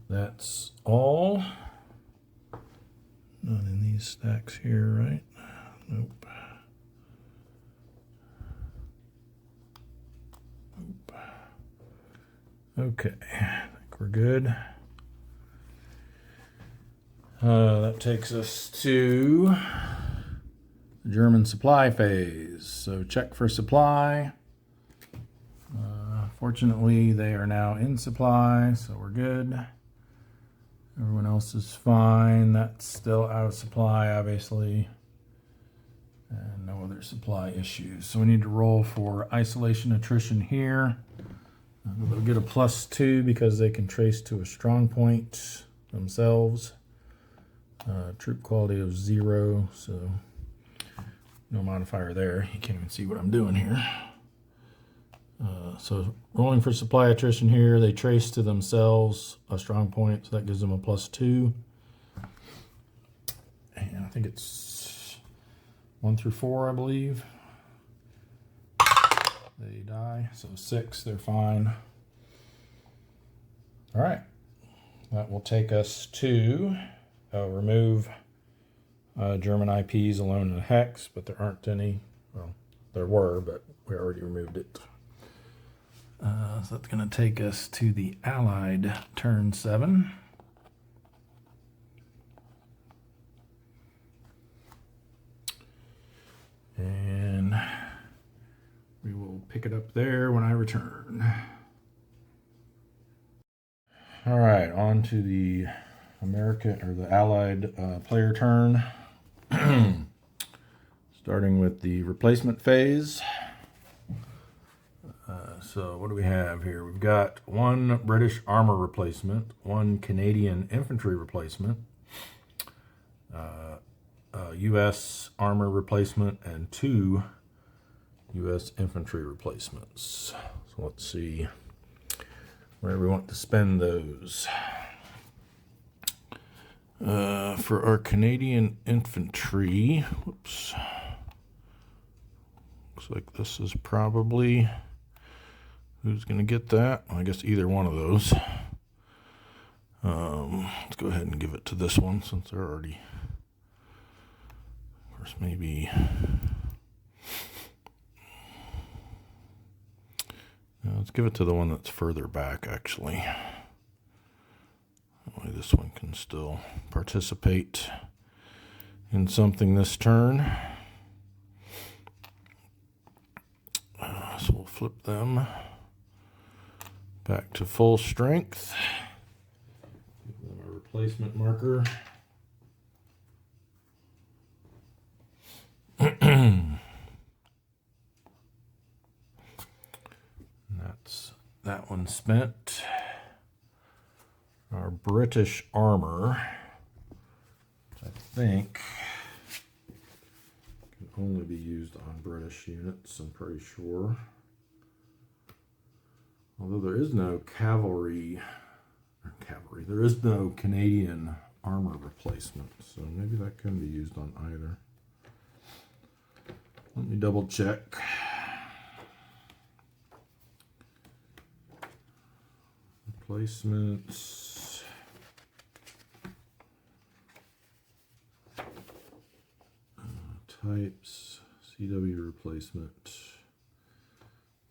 That's all. Not in these stacks here, right? Nope. Nope. Okay, I think we're good. That takes us to the German supply phase. So check for supply. Fortunately, they are now in supply, so we're good. Everyone else is fine. That's still out of supply, obviously. And no other supply issues. So we need to roll for isolation attrition here. They'll get a +2 because they can trace to a strong point themselves. Troop quality of 0, so no modifier there. You can't even see what I'm doing here. So rolling for supply attrition here, they trace to themselves a strong point, so that gives them a +2. And I think it's 1 through 4, I believe. They die, so 6, they're fine. All right, that will take us to remove German IPs alone in hex, but there aren't any. Well, there were, but we already removed it. So that's going to take us to the Allied turn 7. And we will pick it up there when I return. All right, on to the American or the Allied player turn. Starting with the replacement phase. So what do we have here? We've got 1 British armor replacement, 1 Canadian infantry replacement, U.S. armor replacement, and 2 U.S. infantry replacements. So let's see where we want to spend those. For our Canadian infantry, whoops, looks like this is probably... who's going to get that? Well, I guess either one of those. Let's go ahead and give it to this one since they're already... of course, Let's give it to the one that's further back, actually. That way this one can still participate in something this turn. So we'll flip them back to full strength. Give them a replacement marker. That's that one spent. Our British armor, which I think can only be used on British units, I'm pretty sure. Although there is no cavalry, there is no Canadian armor replacement, so maybe that can be used on either. Let me double check. Replacements. Types. CW replacement.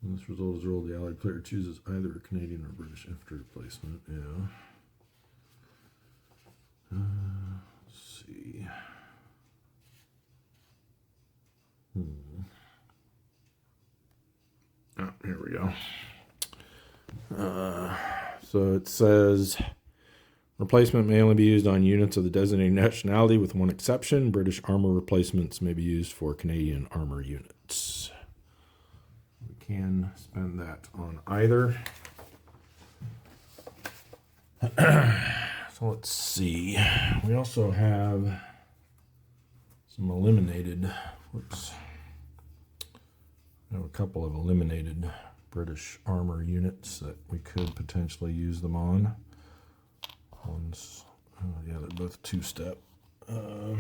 When this result is rolled, the allied player chooses either a Canadian or British infantry replacement. Yeah. Let's see. Oh, here we go. So it says replacement may only be used on units of the designated nationality with one exception. British armor replacements may be used for Canadian armor units. We can spend that on either. So let's see. We also have some eliminated, whoops. We have a couple of eliminated British armor units that we could potentially use them on. One's, yeah, they're both two-step. I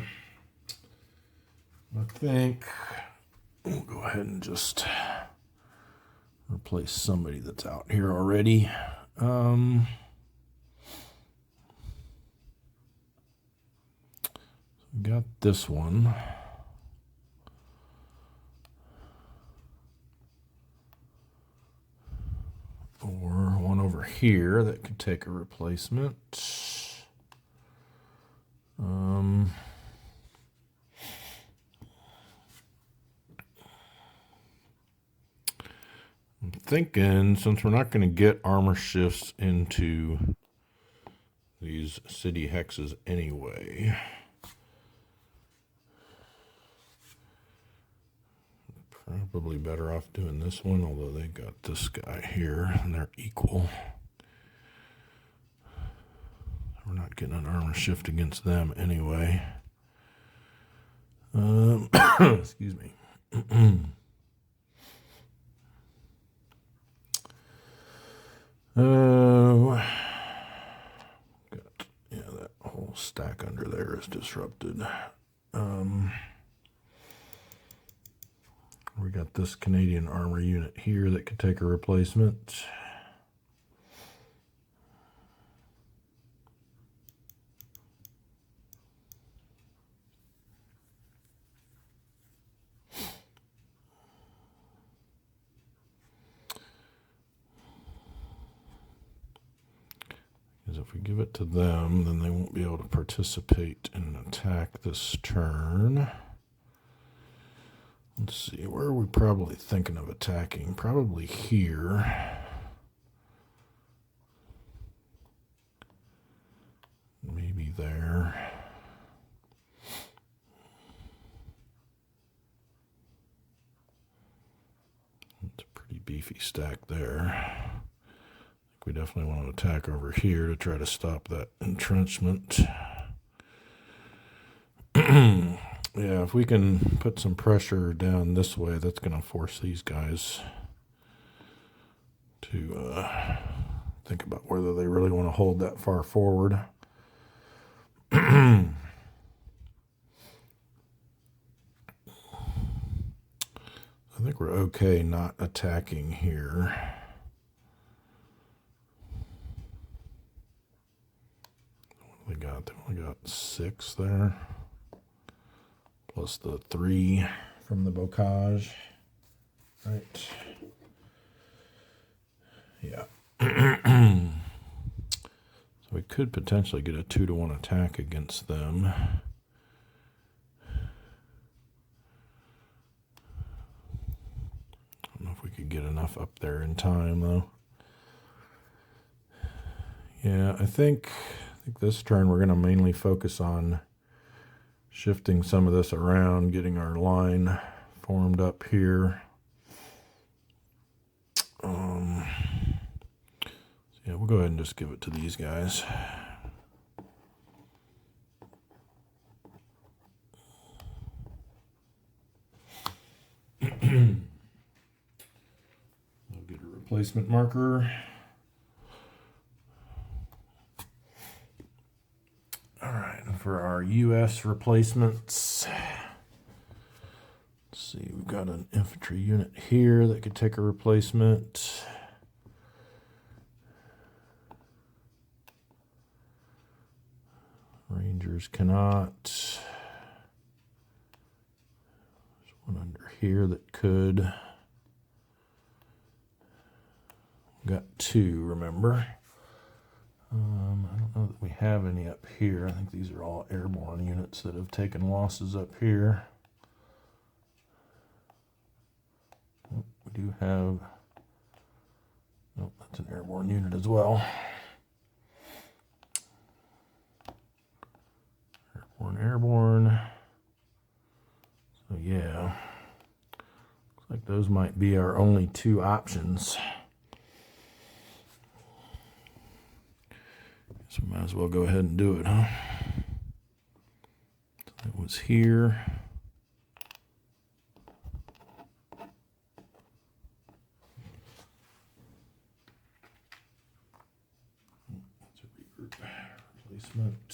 think we'll go ahead and just replace somebody that's out here already. We got this one. Or one over here that could take a replacement. I'm thinking, since we're not going to get armor shifts into these city hexes anyway, probably better off doing this one, although they got this guy here and they're equal. We're not getting an armor shift against them anyway. Excuse me. That whole stack under there is disrupted. We got this Canadian armor unit here that could take a replacement. Because if we give it to them, then they won't be able to participate in an attack this turn. Let's see, where are we probably thinking of attacking? Probably here. Maybe there. It's a pretty beefy stack there. We definitely want to attack over here to try to stop that entrenchment. Yeah, if we can put some pressure down this way, that's going to force these guys to think about whether they really want to hold that far forward. I think we're okay not attacking here. What do they got? They only got 6 there. Plus the 3 from the bocage. Right. Yeah. So we could potentially get a 2-to-1 attack against them. I don't know if we could get enough up there in time, though. Yeah, I think this turn we're going to mainly focus on shifting some of this around, getting our line formed up here. Yeah, we'll go ahead and just give it to these guys. I'll get a replacement marker. All right, and for our U.S. replacements, let's see, we've got an infantry unit here that could take a replacement. Rangers cannot. There's one under here that could. We've got 2, remember? I don't know that we have any up here. I think these are all airborne units that have taken losses up here. Oh, we do have. Nope, that's an airborne unit as well. Airborne. So yeah, looks like those might be our only 2 options. So we might as well go ahead and do it, huh? So that was here. That's a regroup replacement.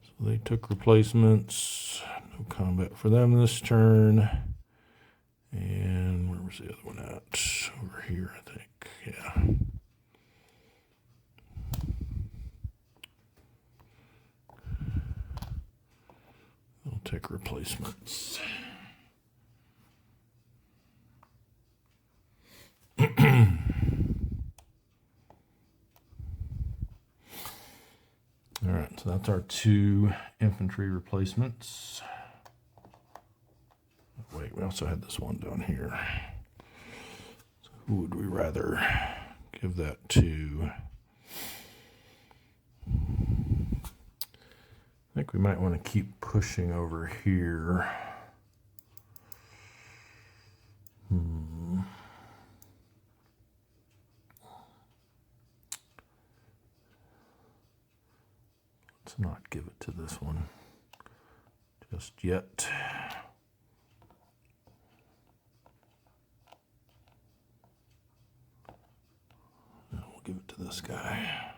So they took replacements. No combat for them this turn. And where was the other one at? Over here, I think. Yeah. They'll take replacements. All right, so that's our 2 infantry replacements. Wait, we also had this one down here. So who would we rather give that to? I think we might want to keep pushing over here. Let's not give it to this one just yet. No, we'll give it to this guy.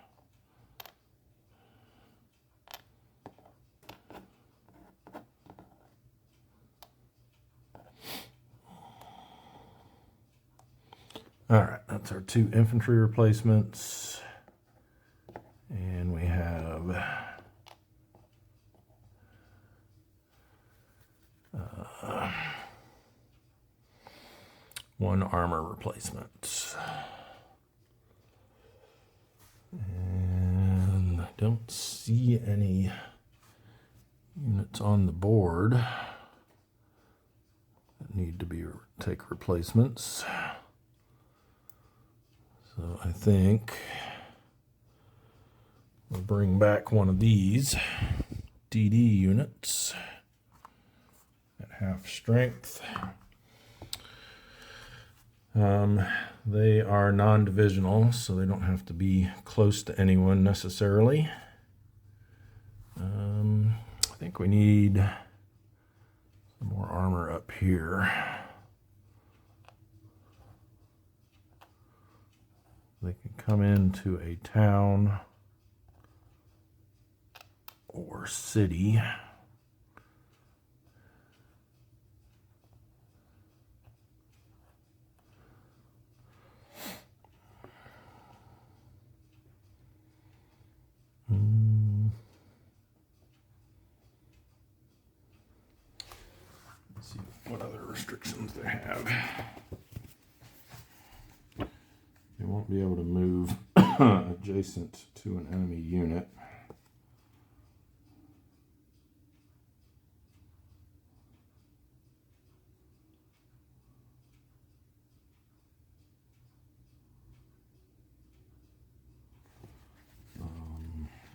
All right, that's our 2 infantry replacements. And we have 1 armor replacement. And I don't see any units on the board that need to be take replacements. So I think we'll bring back one of these DD units at half strength. They are non-divisional, so they don't have to be close to anyone necessarily. I think we need some more armor up here. They can come into a town or city. Let's see what other restrictions they have. They won't be able to move adjacent to an enemy unit.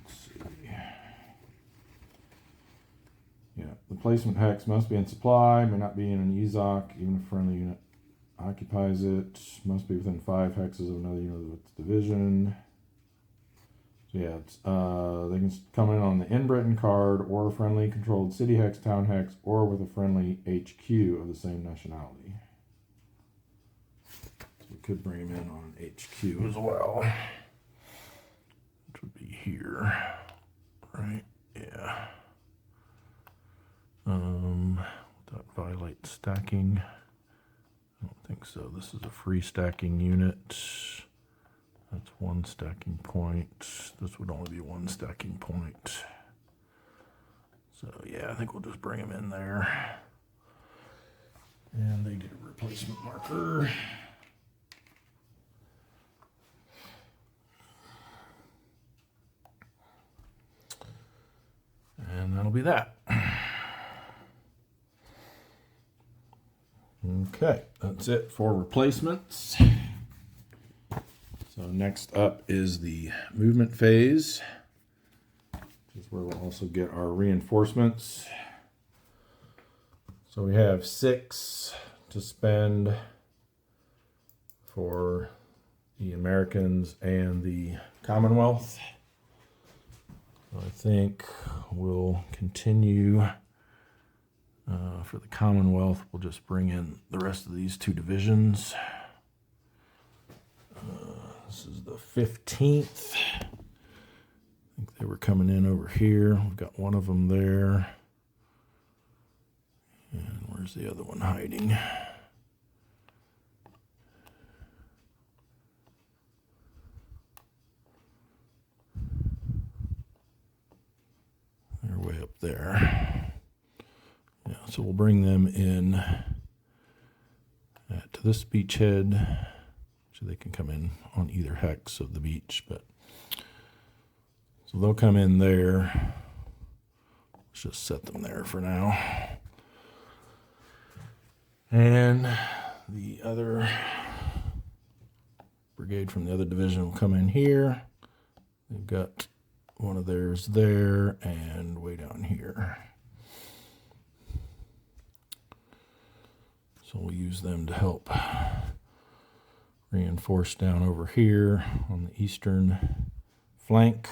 Let's see. Yeah, the placement hex must be in supply, may not be in an EZOC, even if a friendly unit occupies it, must be within 5 hexes of another unit of its division. So yeah, it's, they can come in on the in-Britain card or a friendly controlled city hex, town hex, or with a friendly HQ of the same nationality. So we could bring him in on an HQ as well, which would be here, right? Yeah. That violate stacking. I don't think so. This is a free stacking unit. That's 1 stacking point. This would only be 1 stacking point. So yeah, I think we'll just bring them in there. And they get a replacement marker. And that'll be that. Okay, that's it for replacements. So next up is the movement phase, which is where we'll also get our reinforcements. So we have 6 to spend for the Americans and the Commonwealth. So I think we'll continue. For the Commonwealth, we'll just bring in the rest of these 2 divisions. This is the 15th. I think they were coming in over here. We've got one of them there. And where's the other one hiding? They're way up there. Yeah, so we'll bring them in to this beachhead, so they can come in on either hex of the beach. But so they'll come in there. Let's just set them there for now. And the other brigade from the other division will come in here. They've got one of theirs there and way down here. So we'll use them to help reinforce down over here on the eastern flank.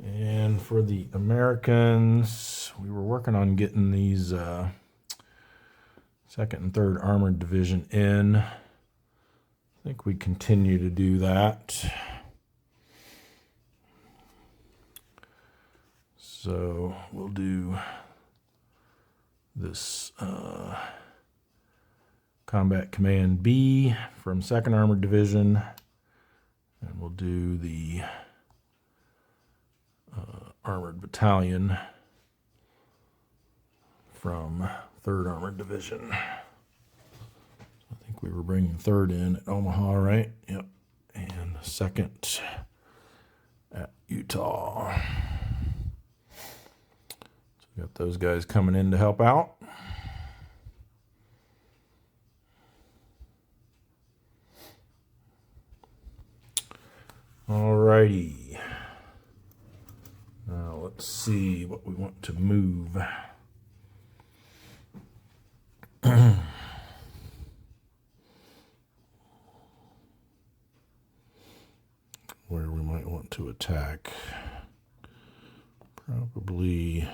And for the Americans, we were working on getting these 2nd and 3rd Armored Division in. I think we continue to do that. So we'll do this Combat Command B from 2nd Armored Division, and we'll do the Armored Battalion from 3rd Armored Division. I think we were bringing 3rd in at Omaha, right? Yep. And 2nd at Utah. So we got those guys coming in to help out. Alrighty. Now let's see what we want to move. Where we might want to attack. Probably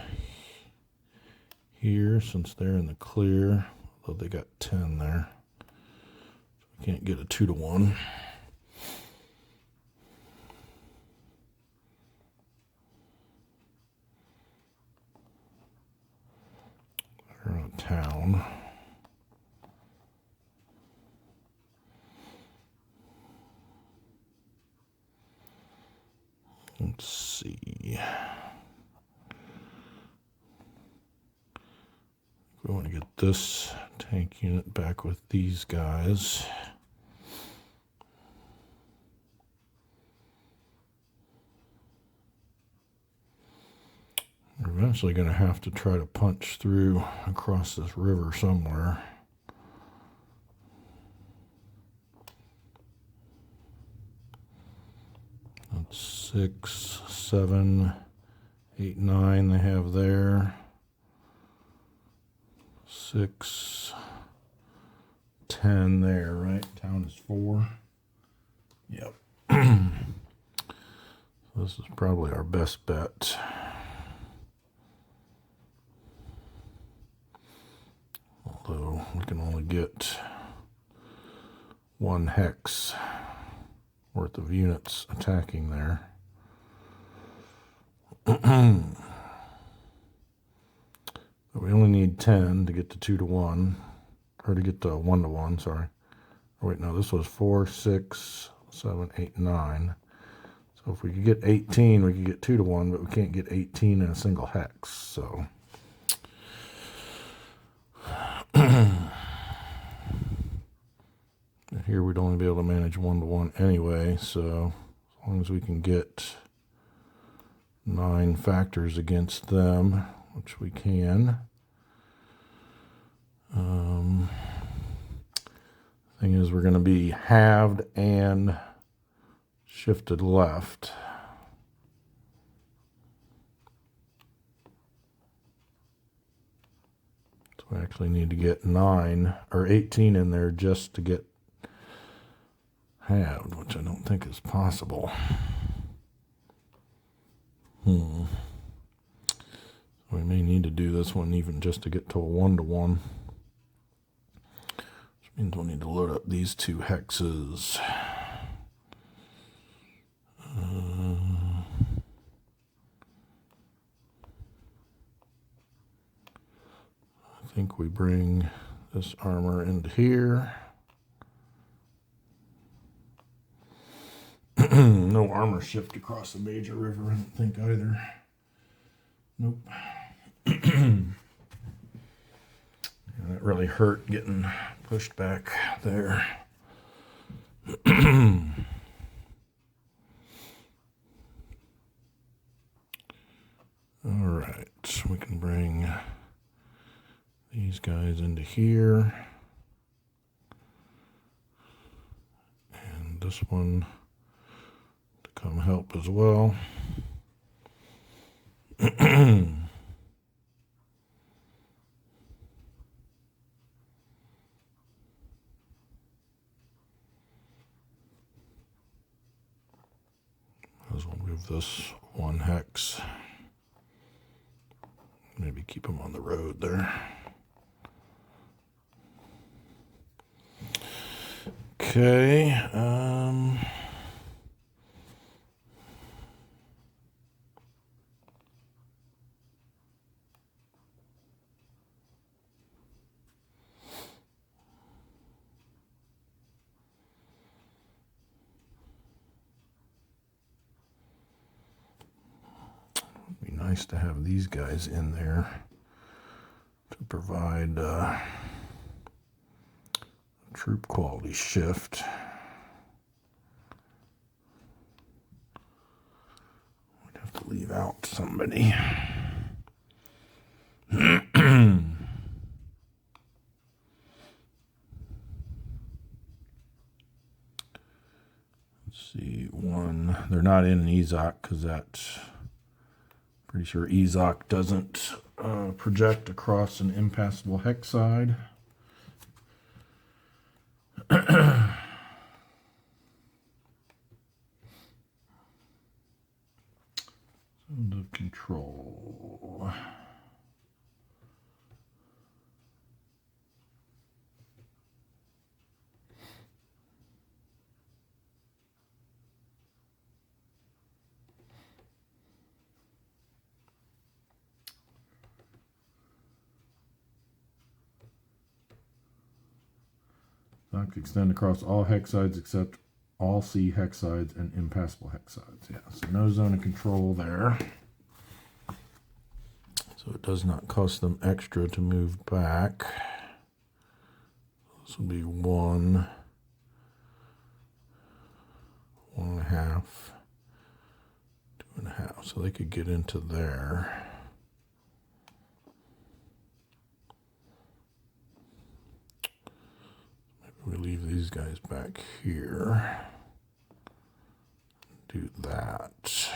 here, since they're in the clear, although they got 10 there. So we can't get a 2-to-1. Around town. Let's see. We want to get this tank unit back with these guys. We're eventually going to have to try to punch through across this river somewhere. That's 6, 7, 8, 9 they have there. 6, 10 there, right? Town is 4. Yep. This is probably our best bet. Although we can only get 1 hex worth of units attacking there. But we only need 10 to get to 2 to 1, or to get to 1 to 1, sorry. Oh, wait, no, this was 4, 6, 7, 8, 9. So if we could get 18, we could get 2 to 1, but we can't get 18 in a single hex, so. Here we'd only be able to manage 1 to 1 anyway, so as long as we can get 9 factors against them, which we can. Thing is, we're going to be halved and shifted left. So we actually need to get 9 or 18 in there just to get halved, which I don't think is possible. So we may need to do this one even just to get to a 1 to 1. Which means we'll need to load up these 2 hexes. I think we bring this armor into here. No armor shift across the major river, I don't think either. Nope. Yeah, that really hurt getting pushed back there. All right, we can bring these guys into here. And this one to come help as well. As we'll move this 1 hex. Maybe keep them on the road there. Okay. It'd be nice to have these guys in there to provide troop quality shift. We'd have to leave out somebody. Let's see, 1. They're not in an Ezok because that's pretty sure Ezok doesn't project across an impassable hex side. Zone of control. Zones extend across all hex sides except all C hex sides and impassable hex sides. Yeah, so no zone of control there. So So it does not cost them extra to move back. This will be 1, 1.5, 2.5. So they could get into there. Maybe we leave these guys back here. Do that.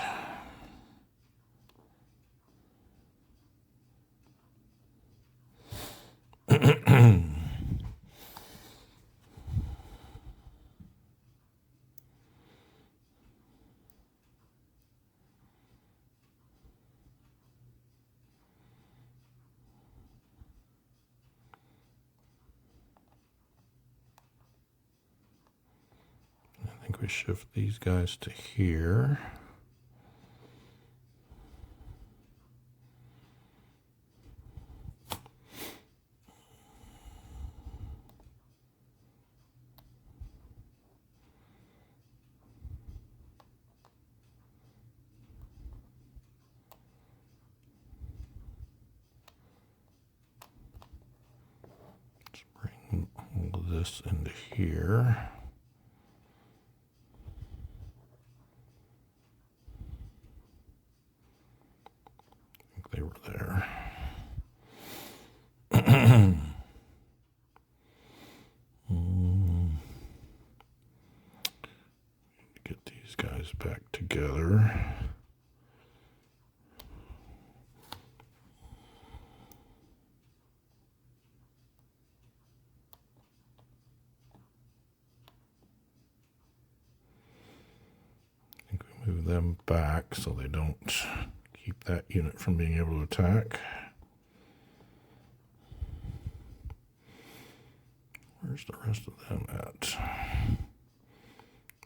I think we shift these guys to here. Let's bring all of this into here. They were there. Get these guys back together. I think we move them back so they don't keep that unit from being able to attack. Where's the rest of them at?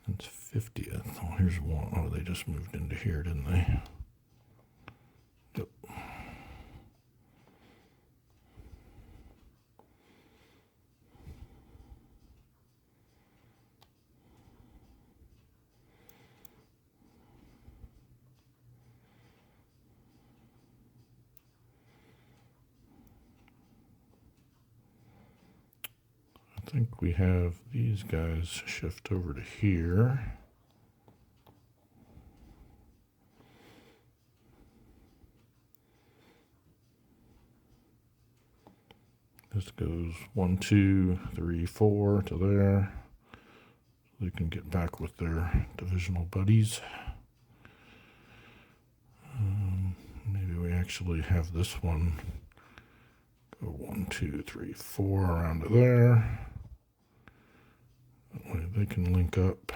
It's 50th. Oh, here's one. Oh, they just moved into here, didn't they? Yep. I think we have these guys shift over to here. This goes 1, 2, 3, 4 to there. So they can get back with their divisional buddies. Maybe we actually have this one go 1, 2, 3, 4 around to there. That way they can link up.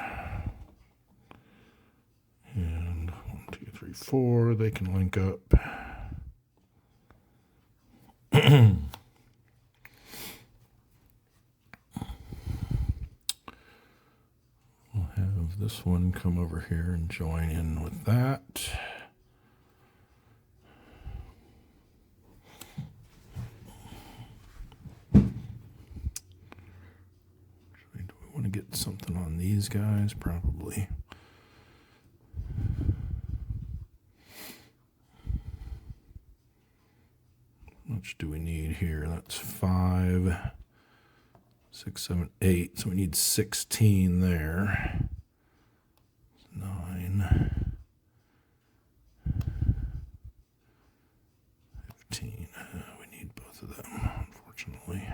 And 1, 2, 3, 4, they can link up. We'll have this one come over here and join in with that. Want to get something on these guys, probably. How much do we need here? That's 5, 6, 7, 8. So we need 16 there. 9, 15. We need both of them, unfortunately.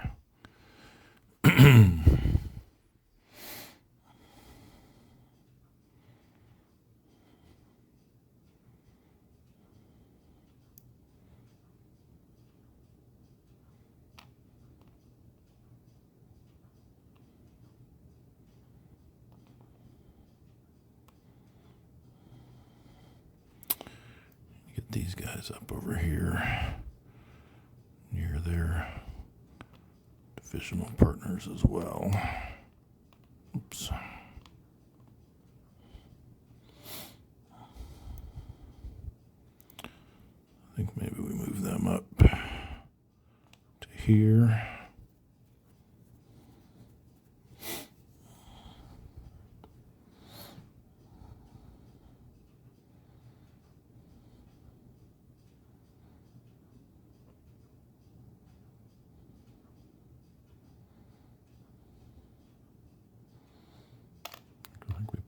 Get these guys up over here near their divisional partners as well. Oops. I think maybe we move them up to here.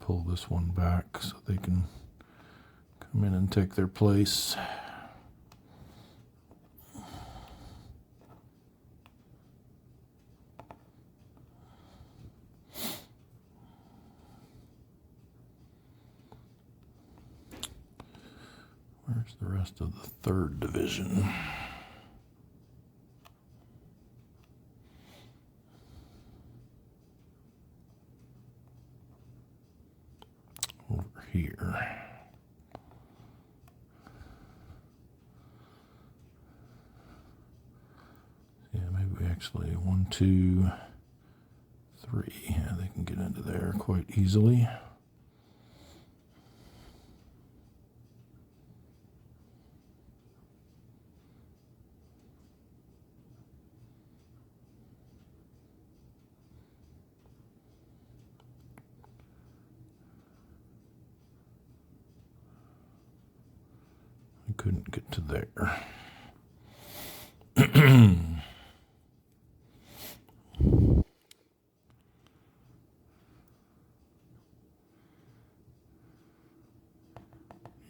pull this one back so they can come in and take their place. Where's the rest of the 3rd Division? Over here. Yeah, maybe we actually 1, 2, 3. Yeah, they can get into there quite easily. I couldn't get to there. Need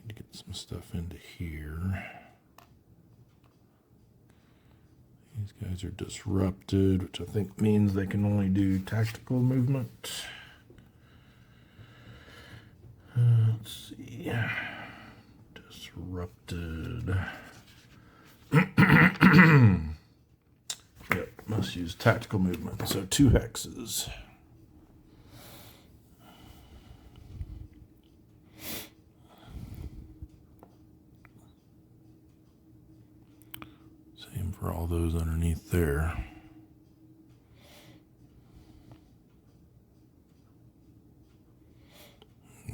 to get some stuff into here. These guys are disrupted, which I think means they can only do tactical movement. Let's see. Disrupted. Yep, must use tactical movement. So 2 hexes. Same for all those underneath there.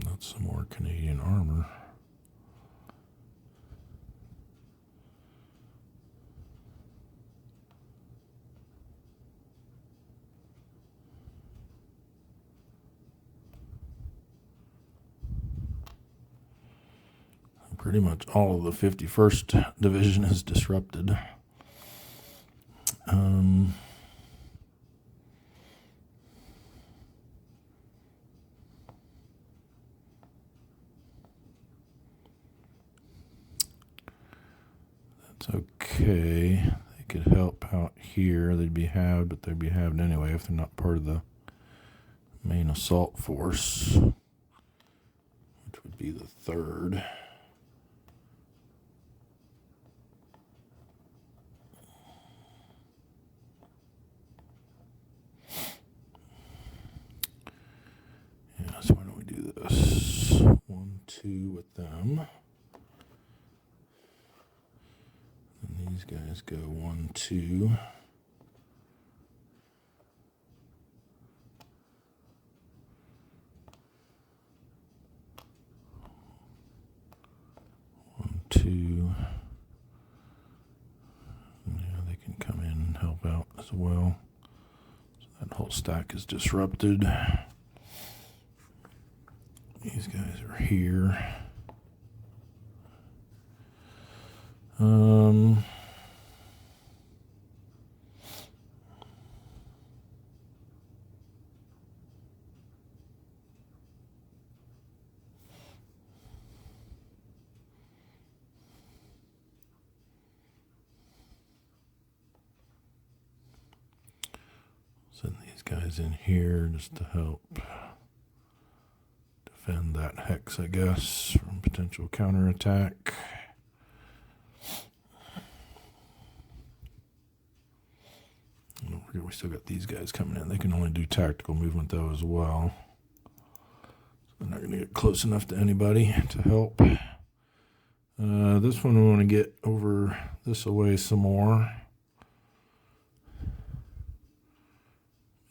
That's some more Canadian armor. Pretty much all of the 51st Division is disrupted. That's okay. They could help out here. They'd be halved, but they'd be halved anyway if they're not part of the main assault force, which would be the 3rd. Yeah, so why don't we do this? 1, 2 with them. And these guys go 1, 2. Yeah, they can come in and help out as well. So that whole stack is disrupted. These guys are here. Send these guys in here just to help defend that hex, I guess, from potential counterattack. Don't forget, we still got these guys coming in. They can only do tactical movement, though, as well. So they're not going to get close enough to anybody to help. This one we want to get over this away some more.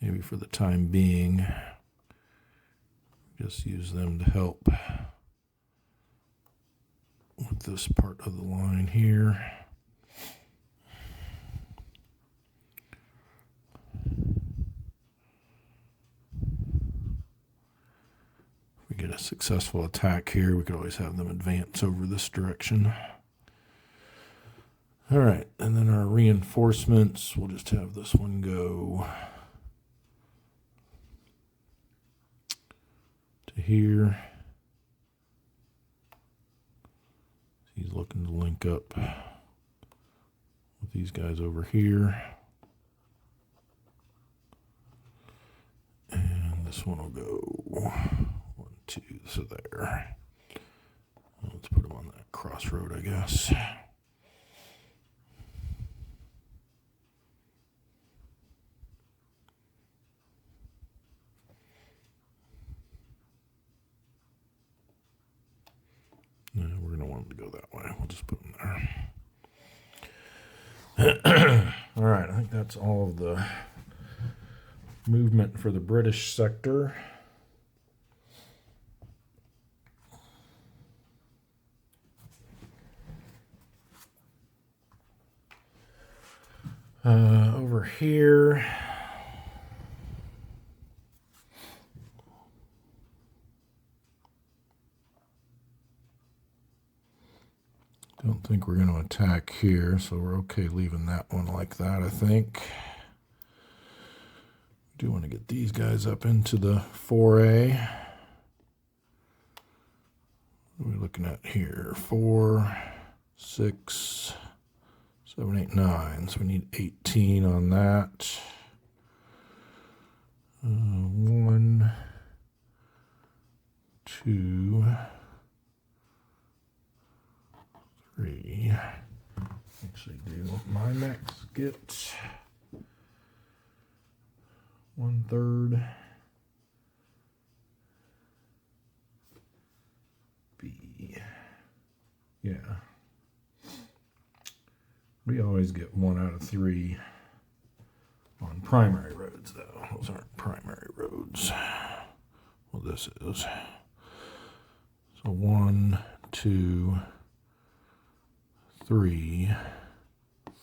Maybe for the time being. Just use them to help with this part of the line here. If we get a successful attack here, we could always have them advance over this direction. All right, and then our reinforcements, we'll just have this one go to here. He's looking to link up with these guys over here. And this one will go 1, 2, so there. Let's put him on that crossroad, I guess. No, we're going to want him to go that way. We'll just put him there. All right, I think that's all of the movement for the British sector. Over here, don't think we're going to attack here, so we're okay leaving that one like that, I think. Do want to get these guys up into the 4A. What are we looking at here? 4, 6, 7, 8, 9. So we need 18 on that. 1, 2, 3. Actually, do my max get 1/3 B. Yeah. We always get 1 out of 3 on primary roads, though. Those aren't primary roads. Well, this is. So 1, 2, 3,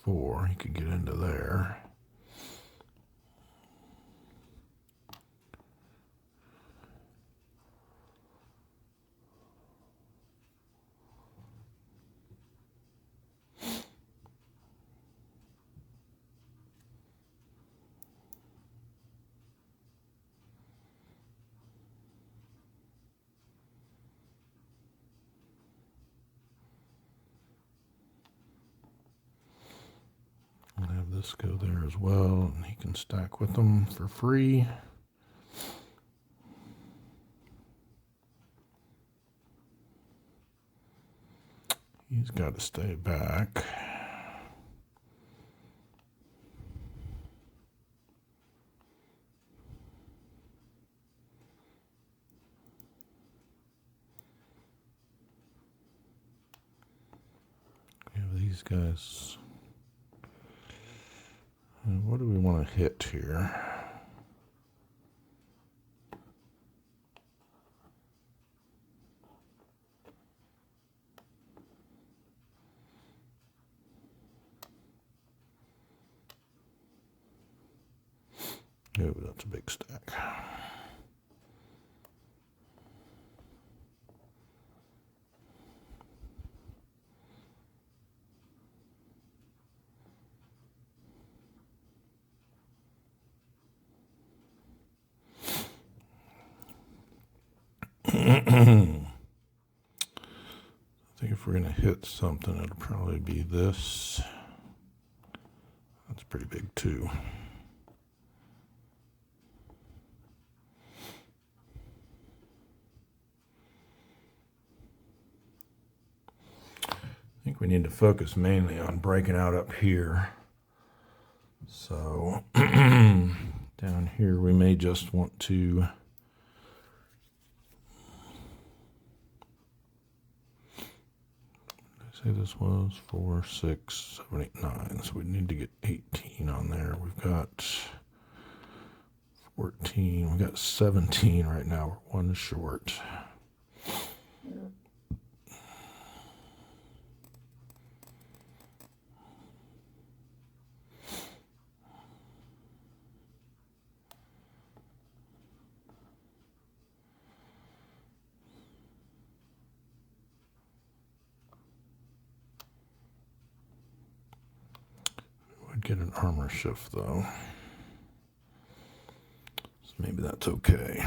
4. You could get into there. We'll have this go there as well, and he can stack with them for free. He's got to stay back. We have these guys. What do we want to hit here? Oh, that's a big stack. I think if we're going to hit something, it'll probably be this. That's pretty big, too. I think we need to focus mainly on breaking out up here. So down here, we may just want to say this was 4, 6, 7, 8, 9. So we need to get 18 on there. We've got 14. We've got 17 right now. We're 1 short. Get an armor shift though, so maybe that's okay.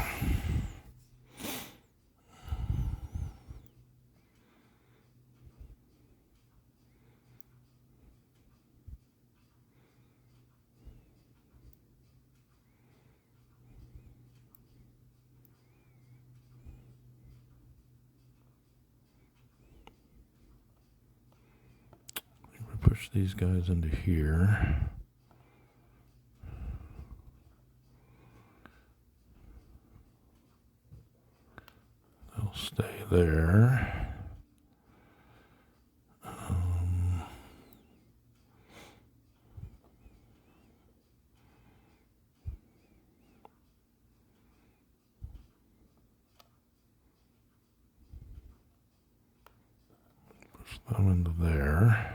Push these guys into here. They'll stay there. Push them into there.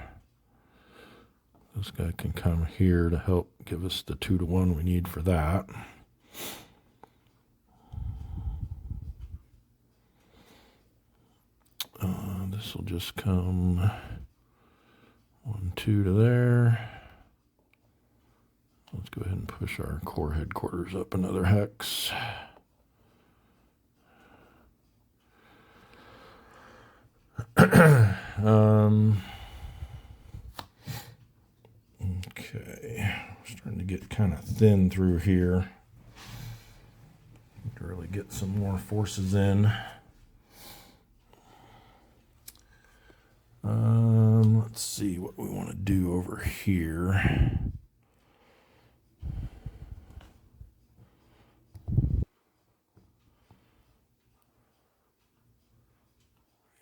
This guy can come here to help give us the 2-to-1 we need for that. This will just come 1, 2 to there. Let's go ahead and push our core headquarters up another hex. Okay, starting to get kind of thin through here. Need to really get some more forces in. Let's see what we want to do over here. I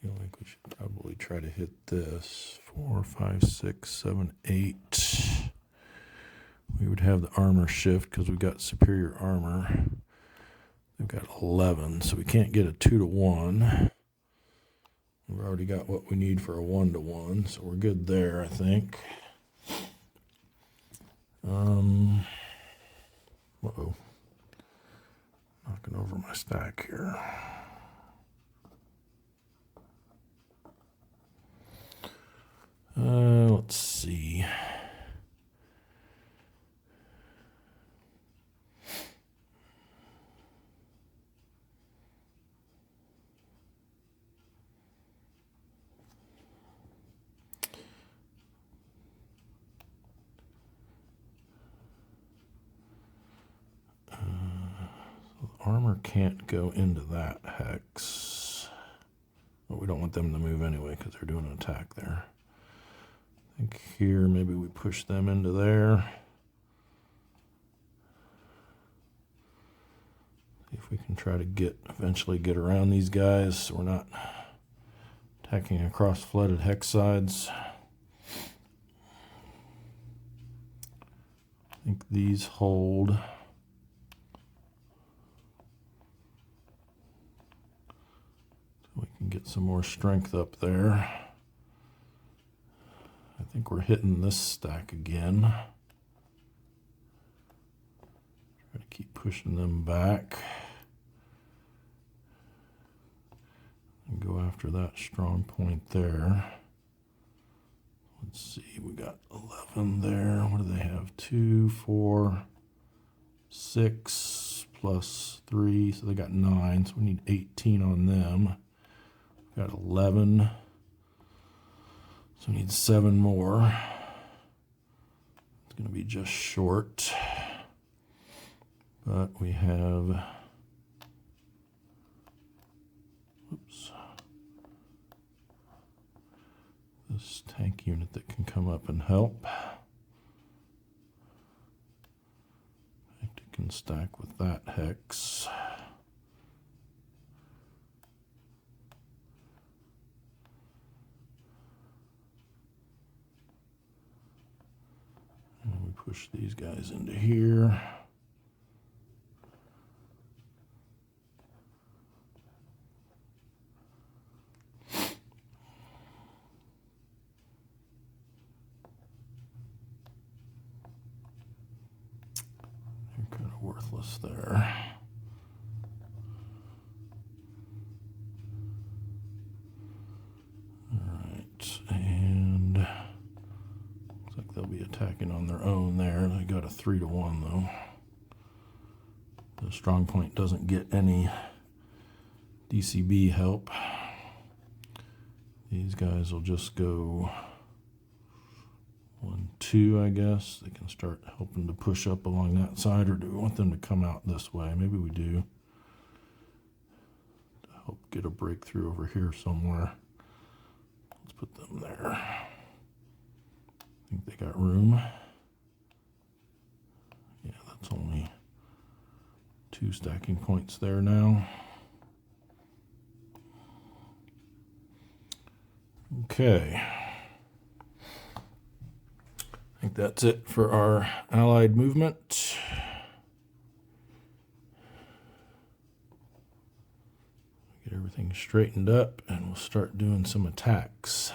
feel like we should probably try to hit this. 4, 5, 6, 7, 8. We would have the armor shift because we've got superior armor. We've got 11, so we can't get a 2-to-1. We've already got what we need for a 1-to-1, so we're good there, I think. Uh-oh. Knocking over my stack here. Let's see. Armor can't go into that hex. But we don't want them to move anyway because they're doing an attack there. I think here maybe we push them into there. See if we can try to eventually get around these guys so we're not attacking across flooded hex sides. I think these hold. We can get some more strength up there. I think we're hitting this stack again. Try to keep pushing them back. And go after that strong point there. Let's see, we got 11 there. What do they have? 2, 4, 6 plus 3. So they got 9. So we need 18 on them. Got 11, so we need 7 more. It's going to be just short, but we have, this tank unit that can come up and help. It can stack with that hex. Push these guys into here. They're kind of worthless there. Alright, and looks like they'll be attacking on their own there. They got a 3-to-1 though. The strong point doesn't get any DCB help. These guys will just go 1, 2, I guess. They can start helping to push up along that side, or do we want them to come out this way? Maybe we do. To help get a breakthrough over here somewhere. Let's put them there. I think they got room. Yeah, that's only 2 stacking points there now. Okay. I think that's it for our allied movement. Get everything straightened up and we'll start doing some attacks.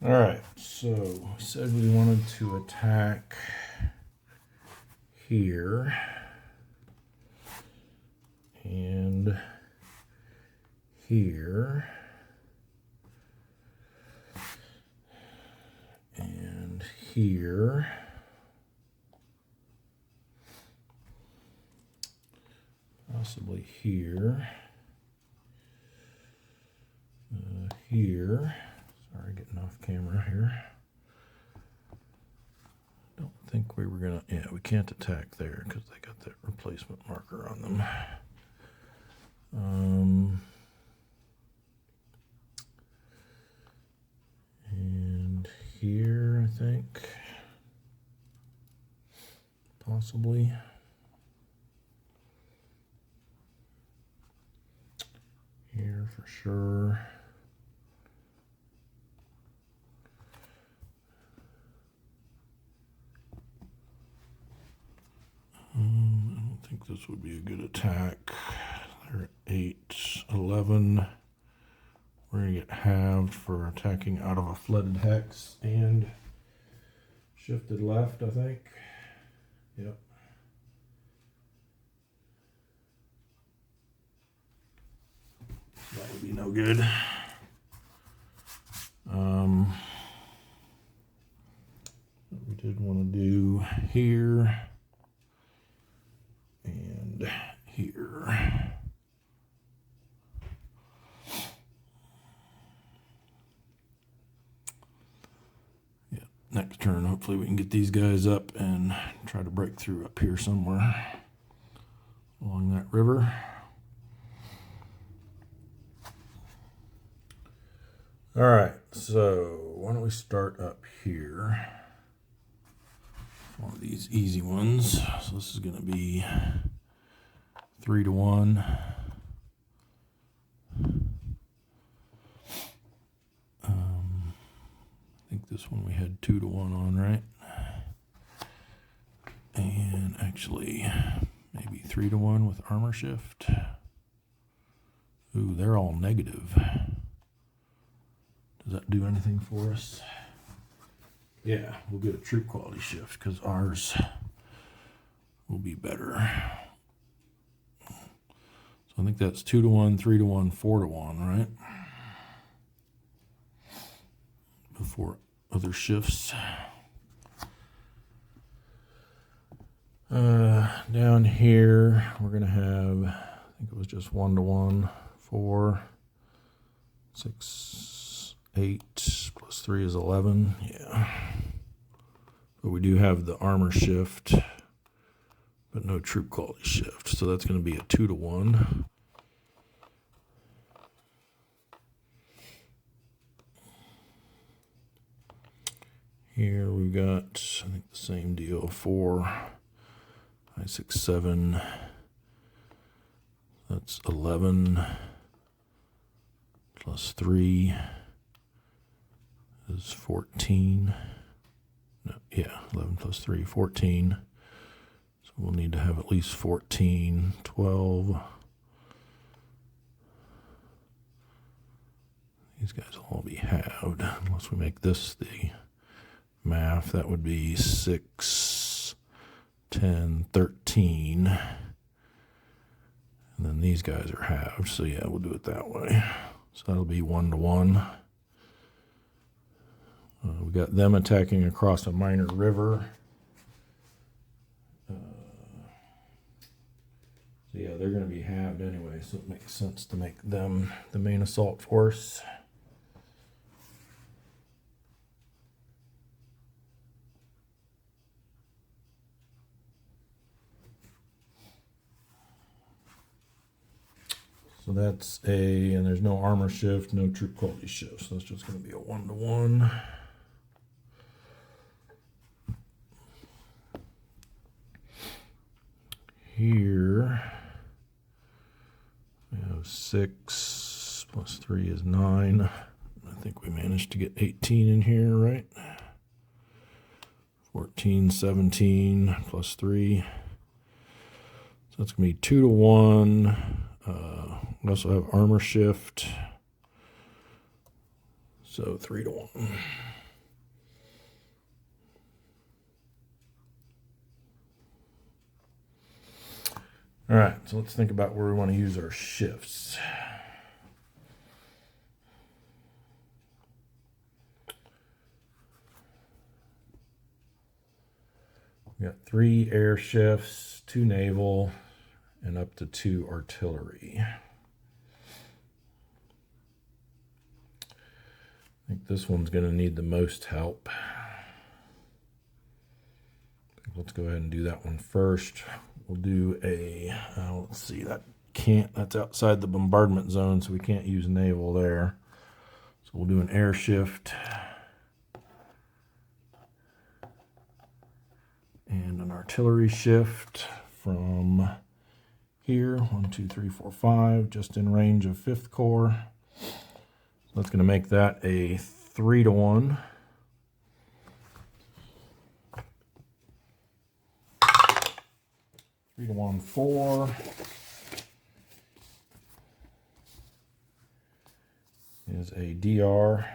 All right, so we said we wanted to attack here and here and here. Possibly here. Here. Sorry, getting off camera here. Don't think we were gonna, yeah, we can't attack there because they got that replacement marker on them. And here, I think, possibly. Here for sure. I don't think this would be a good attack. They're at 8, 11. We're going to get halved for attacking out of a flooded hex and shifted left, I think. Yep. That would be no good. What we did want to do here and here. Yeah, next turn, hopefully we can get these guys up and try to break through up here somewhere along that river. All right, so why don't we start up here? One of these easy ones. So this is going to be 3 to 1. I think this one we had 2 to 1 on, right? And actually, maybe 3 to 1 with armor shift. Ooh, they're all negative. Does that do anything for us? Yeah, we'll get a troop quality shift because ours will be better. So I think that's 2 to 1, 3 to 1, 4 to 1, right? Before other shifts. Down here, we're going to have, I think it was just 1 to 1, 4, 6, 8, plus 3 is 11, yeah. But we do have the armor shift, but no troop quality shift. So that's going to be a 2 to 1. Here we've got, I think, the same deal, 4, 5, 6, 7. That's 11 plus 3 is 14. No, yeah, 11 plus 3, 14. So we'll need to have at least 14, 12. These guys will all be halved unless we make this the math. That would be 6, 10, 13. And then these guys are halved. So yeah, we'll do it that way. So that'll be 1 to 1. We got them attacking across a minor river. So yeah, they're going to be halved anyway, so it makes sense to make them the main assault force. So that's and there's no armor shift, no troop quality shift, so that's just going to be a 1-to-1. Here we have 6 plus 3 is 9. I think we managed to get 18 in here, right? 14, 17 plus 3. So that's going to be 2-to-1. We also have armor shift. So 3-to-1. All right, so let's think about where we want to use our shifts. We got 3 air shifts, 2 naval, and up to 2 artillery. I think this one's going to need the most help. Let's go ahead and do that one first. We'll do let's see, that's outside the bombardment zone, so we can't use naval there. So we'll do an air shift and an artillery shift from here, 1, 2, 3, 4, 5, just in range of 5th Corps. So that's going to make that a 3-to-1. Three to 1, 4 is a DR.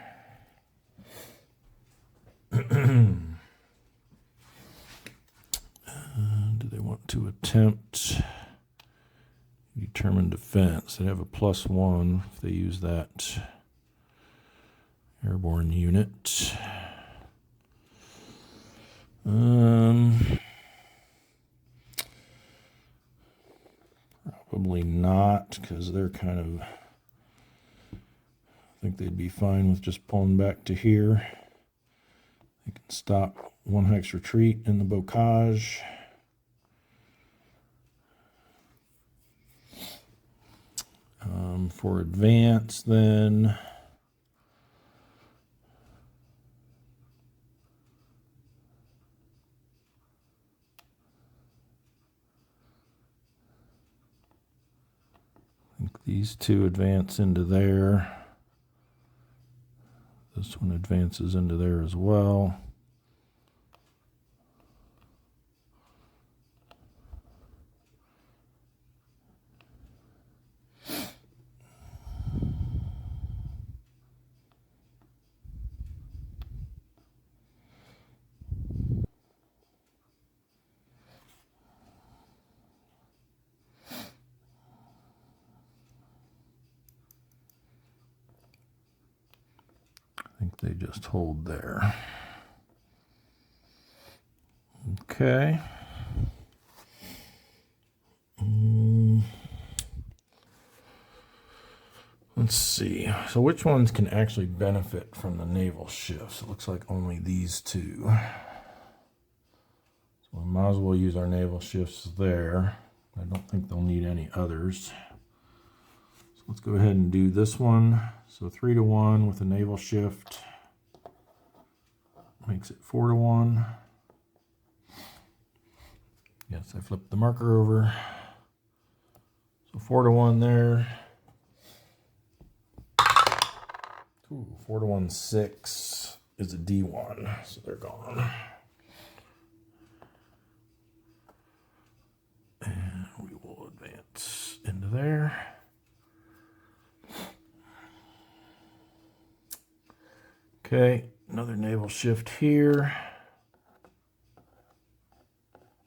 Do they want to attempt determined defense? They have a +1 if they use that airborne unit. Probably not, because they're kind of, I think they'd be fine with just pulling back to here. They can stop 1 hex retreat in the bocage. For advance, then, I think these 2 advance into there. This one advances into there as well. I think they just hold there. Okay. Let's see. So which ones can actually benefit from the naval shifts? It looks like only these 2. So we might as well use our naval shifts there. I don't think they'll need any others. So let's go ahead and do this one. So 3-to-1 with a naval shift makes it 4-to-1. Yes, I flipped the marker over. So 4-to-1 there. Ooh, 4-to-1, 6 is a D1, so they're gone. And we will advance into there. Okay, another naval shift here.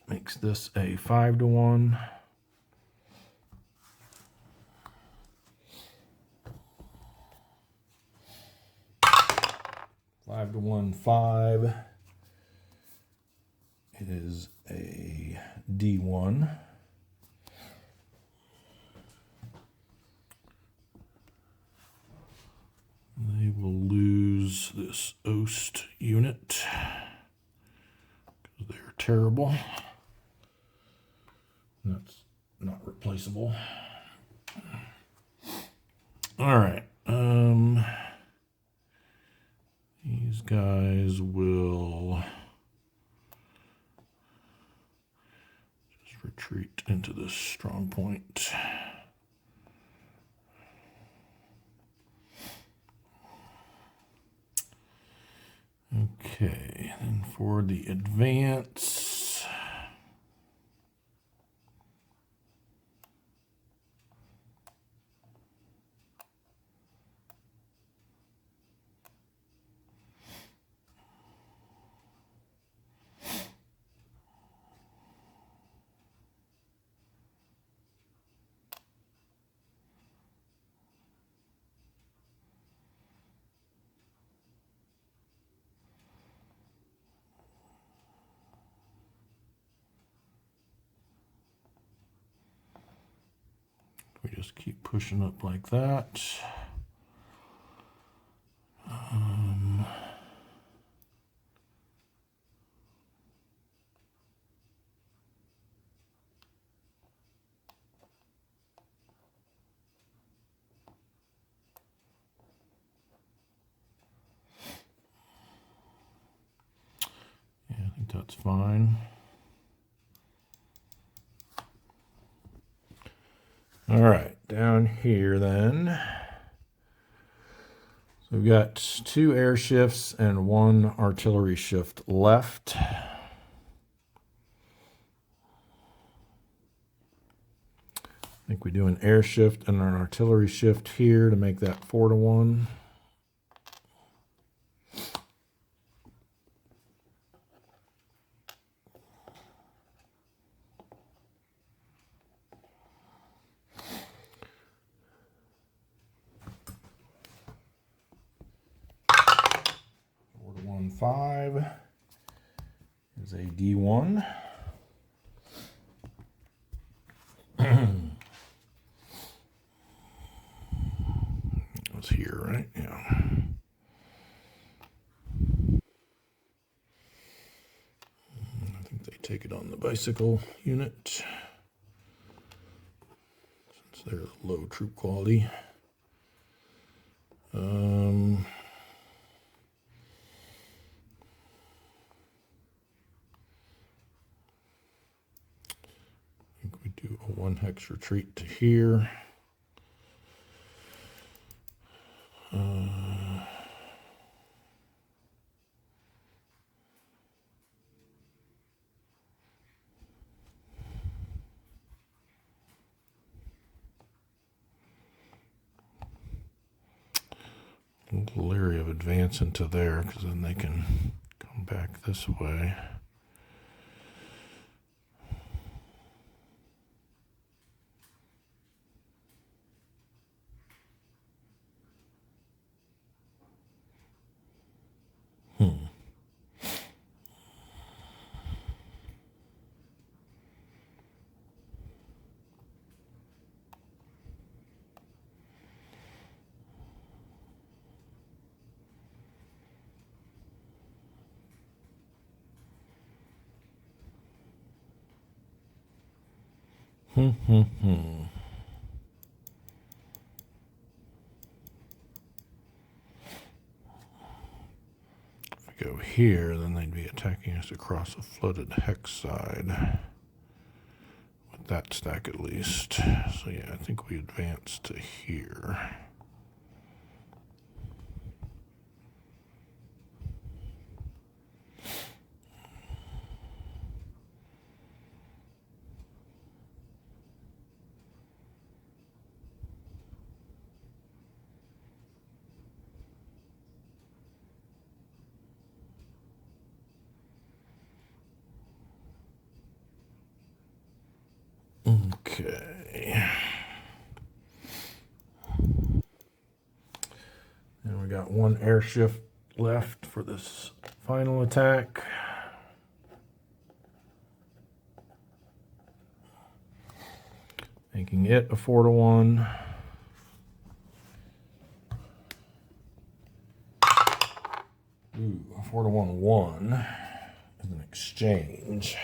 Makes this a 5-to-1. Five to 1, 5 is a D1. this Ost unit, because they're terrible. That's not replaceable. All right. These guys will just retreat into this strong point. Okay, then for the advance, we just keep pushing up like that. Yeah, I think that's fine. All right, down here then. So we've got 2 air shifts and 1 artillery shift left. I think we do an air shift and an artillery shift here to make that 4-1. One 5 is a D1. It's here, right? Yeah. I think they take it on the bicycle unit since they're low troop quality. I think we do a 1 hex retreat to here. A little leery of advancing to there because then they can come back this way. If we go here, then they'd be attacking us across a flooded hex side. With that stack at least. So yeah, I think we advance to here. Okay. And we got 1 air shift left for this final attack. Making it a 4-1. 4-to-1-1 is an exchange.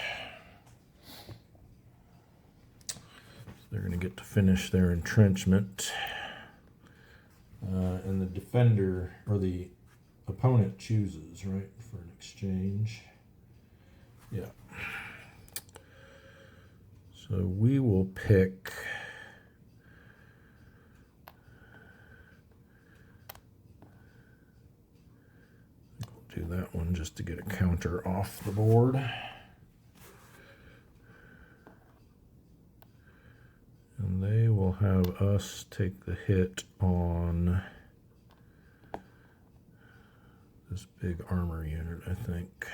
So they're going to get to finish their entrenchment. And the defender, or the opponent, chooses, right, for an exchange. Yeah. So we will pick do that one just to get a counter off the board. And they will have us take the hit on this big armor unit, I think.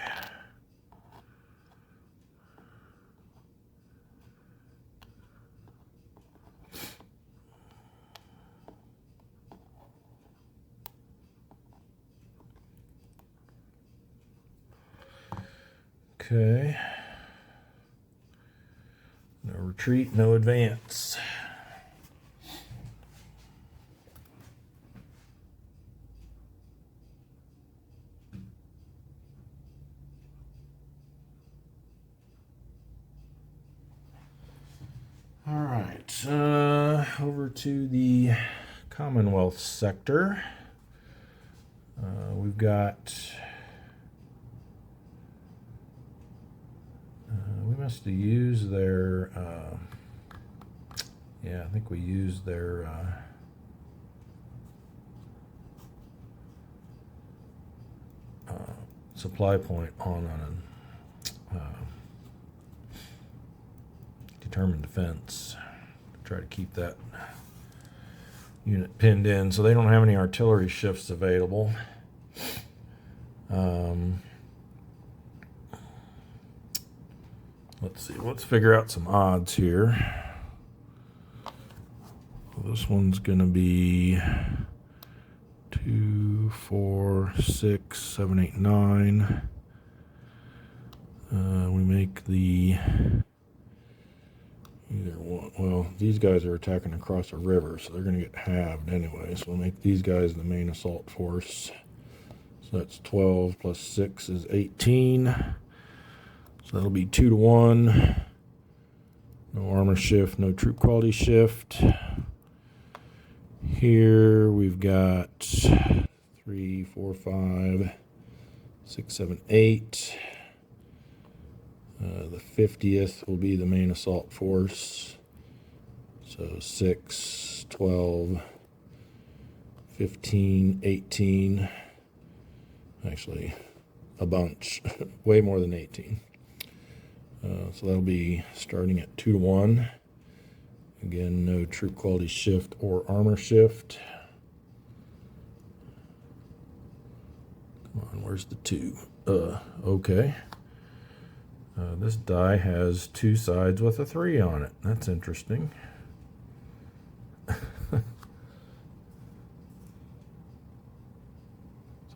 Okay. No retreat, no advance. All right, over to the Commonwealth sector. We've got... we must have used their... yeah, I think we used their... supply point on an determined defense. Try to keep that unit pinned in, so they don't have any artillery shifts available. Let's see, let's figure out some odds here. Well, this one's gonna be 2, 4, 6, 7, 8, 9. We make the either one. Well, these guys are attacking across a river, so they're going to get halved anyway. So we'll make these guys the main assault force. So that's 12 plus 6 is 18. So that'll be 2-to-1. No armor shift, no troop quality shift. Here we've got 3, 4, 5, 6, 7, 8. The 50th will be the main assault force. So 6, 12, 15, 18. Actually, a bunch. Way more than 18. So that'll be starting at 2-to-1. Again, no troop quality shift or armor shift. Come on, where's the 2? Okay. This die has 2 sides with a 3 on it. That's interesting. So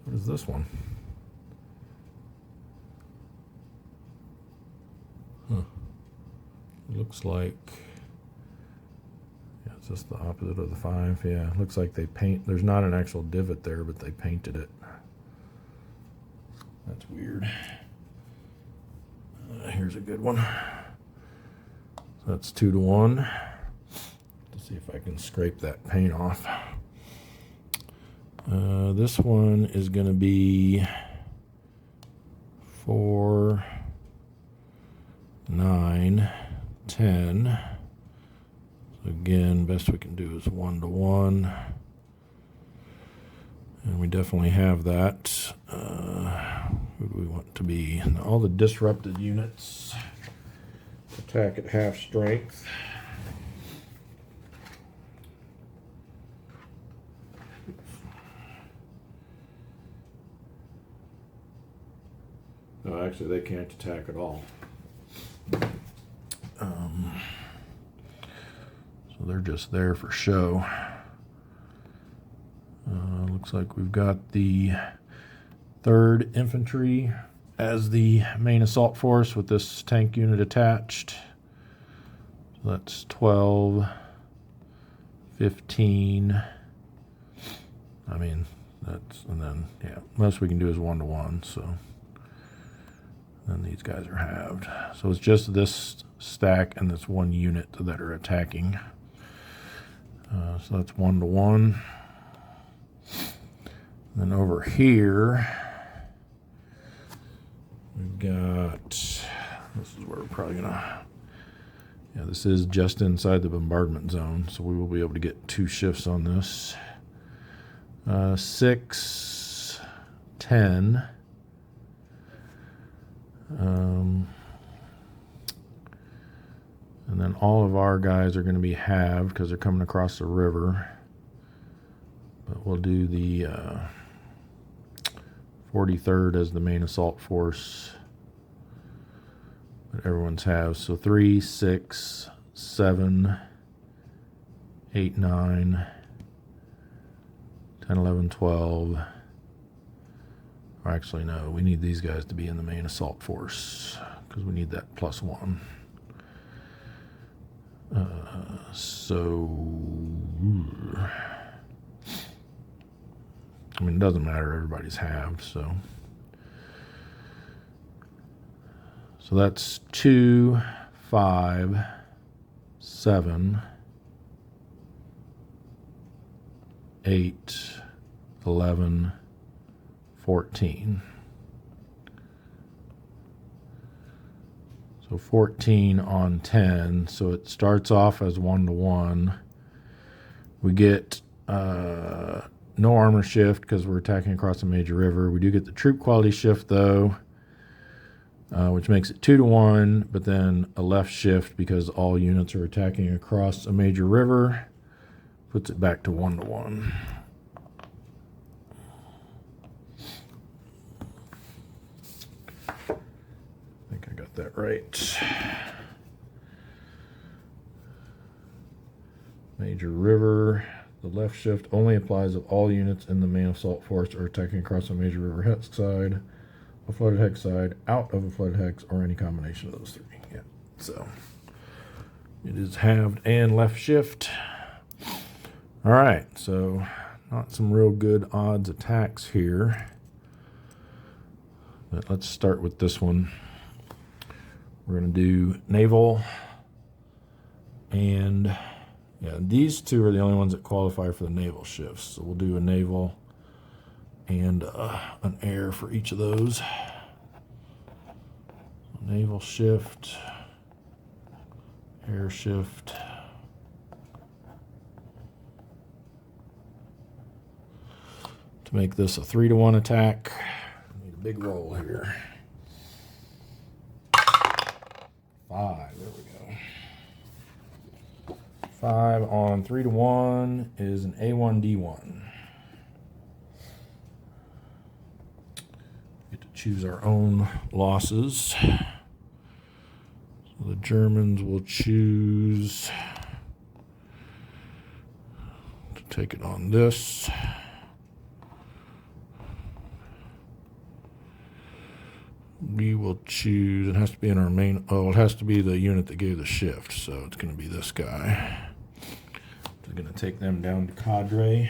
what is this one? Huh. It looks like... yeah, it's just the opposite of the 5. Yeah, it looks like they paint... there's not an actual divot there, but they painted it. That's weird. Here's a good one. So that's 2-to-1. Let's see if I can scrape that paint off. This one is going to be 4, 9, 10. So again, best we can do is 1-to-1. And we definitely have that. Who do we want to be? All the disrupted units attack at half strength. No, actually, they can't attack at all. So they're just there for show. Looks like we've got the 3rd Infantry as the main assault force with this tank unit attached. So that's 12, 15. I mean, And then, yeah, most we can do is 1-to-1, so then these guys are halved. So it's just this stack and this one unit that are attacking. So that's 1-to-1. Then over here, we've got, this is where we're probably gonna, yeah, this is just inside the bombardment zone, so we will be able to get 2 shifts on this. 6, 10. And then all of our guys are going to be halved because they're coming across the river. But we'll do the 43rd as the main assault force. But everyone's halved. So 3, 6, 7, 8, 9, 10, 11, 12. Or actually, no, we need these guys to be in the main assault force because we need that +1. So, I mean, it doesn't matter. Everybody's halved, so. So that's 2, 5, 7, 8, 11, 14. So 14 on 10. So it starts off as 1-to-1. We get no armor shift because we're attacking across a major river. We do get the troop quality shift though, which makes it 2-to-1, but then a left shift because all units are attacking across a major river, puts it back to 1-to-1. I think I got that right. Major river. The left shift only applies if all units in the main assault force are attacking across a major river hex side, a flooded hex side, out of a flooded hex, or any combination of those 3. Yeah. So it is halved and left shift. All right. So not some real good odds attacks here. But let's start with this one. We're going to do naval and yeah, these 2 are the only ones that qualify for the naval shifts. So we'll do a naval and an air for each of those. Naval shift, air shift. To make this a 3-to-1 attack, I need a big roll here. 5, there we go. 5 on 3-to-1 is an A1D1. We get to choose our own losses. So the Germans will choose to take it on this. We will choose, it has to be in our main, it has to be the unit that gave the shift, so it's going to be this guy. We're going to take them down to cadre.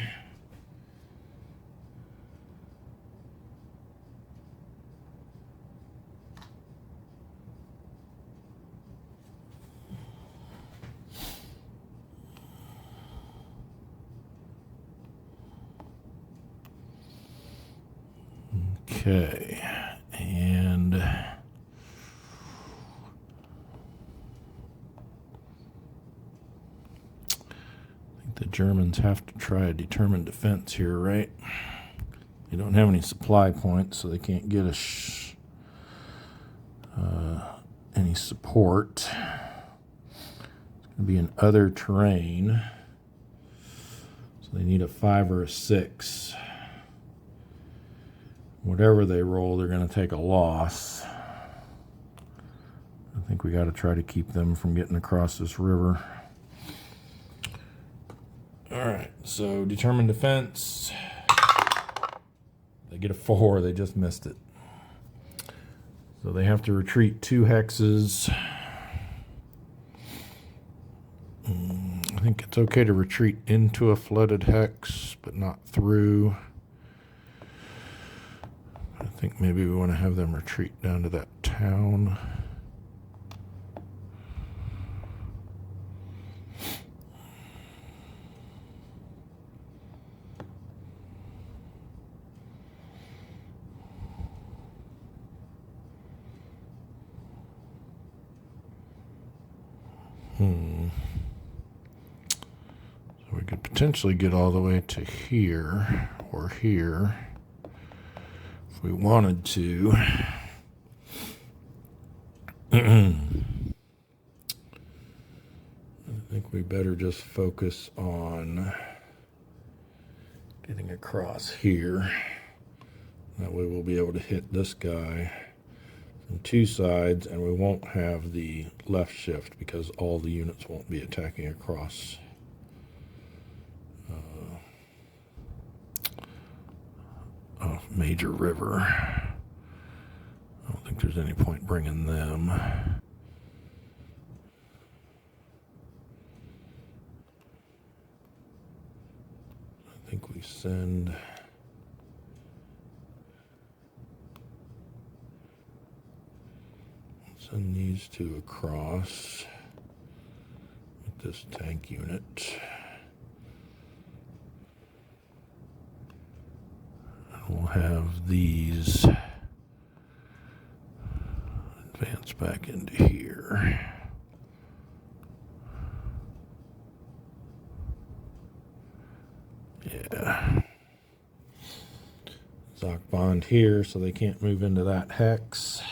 Okay, and the Germans have to try a determined defense here, right? They don't have any supply points, so they can't get us any support. It's going to be in other terrain, so they need a 5 or a 6. Whatever they roll, they're going to take a loss. I think we got to try to keep them from getting across this river. All right, so determined defense. They get a 4, they just missed it. So they have to retreat 2 hexes. I think it's okay to retreat into a flooded hex, but not through. think maybe we want to have them retreat down to that town. So we could potentially get all the way to here or here if we wanted to. I think we better just focus on getting across here. That way we'll be able to hit this guy from two sides, and we won't have the left shift because all the units won't be attacking across a major river. I don't think there's any point bringing them. I think we send these two across with this tank unit. We'll have these advance back into here. Yeah. Zoc bond here so they can't move into that hex.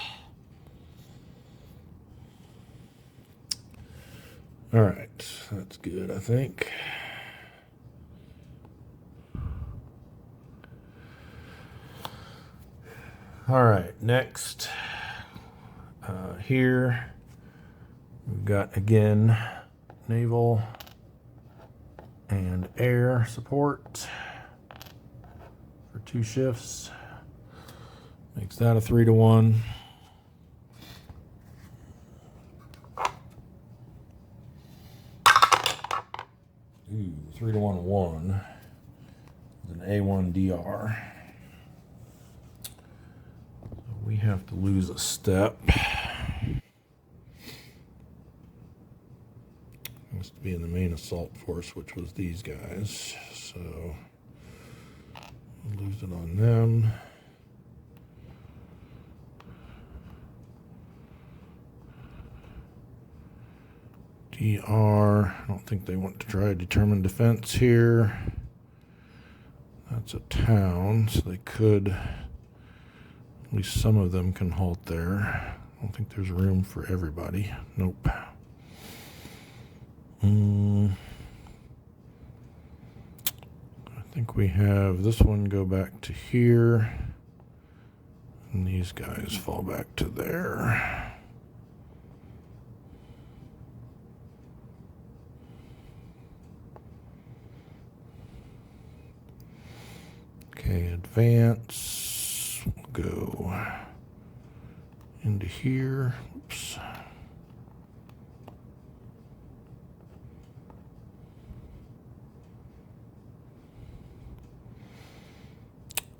All right, that's good, I think. All right, next here we've got again naval and air support for 2 shifts. Makes that a 3-to-1. Ooh, 3-to-1-1 with an A1DR. We have to lose a step. Has to be in the main assault force, which was these guys. So we'll lose it on them. DR, I don't think they want to try a determined defense here. That's a town, so they could, at least some of them can halt there. I don't think there's room for everybody. Nope. I think we have this one go back to here, and these guys fall back to there. Okay, advance. We'll go into here. Oops.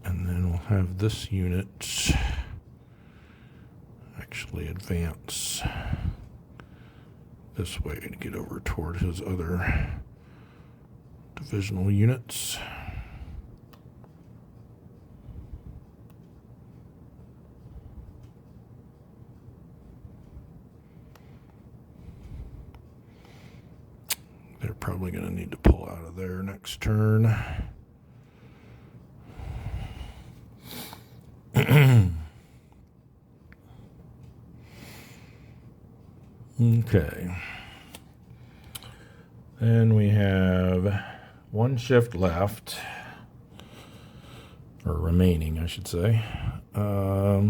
And then we'll have this unit actually advance this way to get over toward his other divisional units. They're probably going to need to pull out of there next turn. Okay. Then we have 1 shift left, or remaining, I should say. I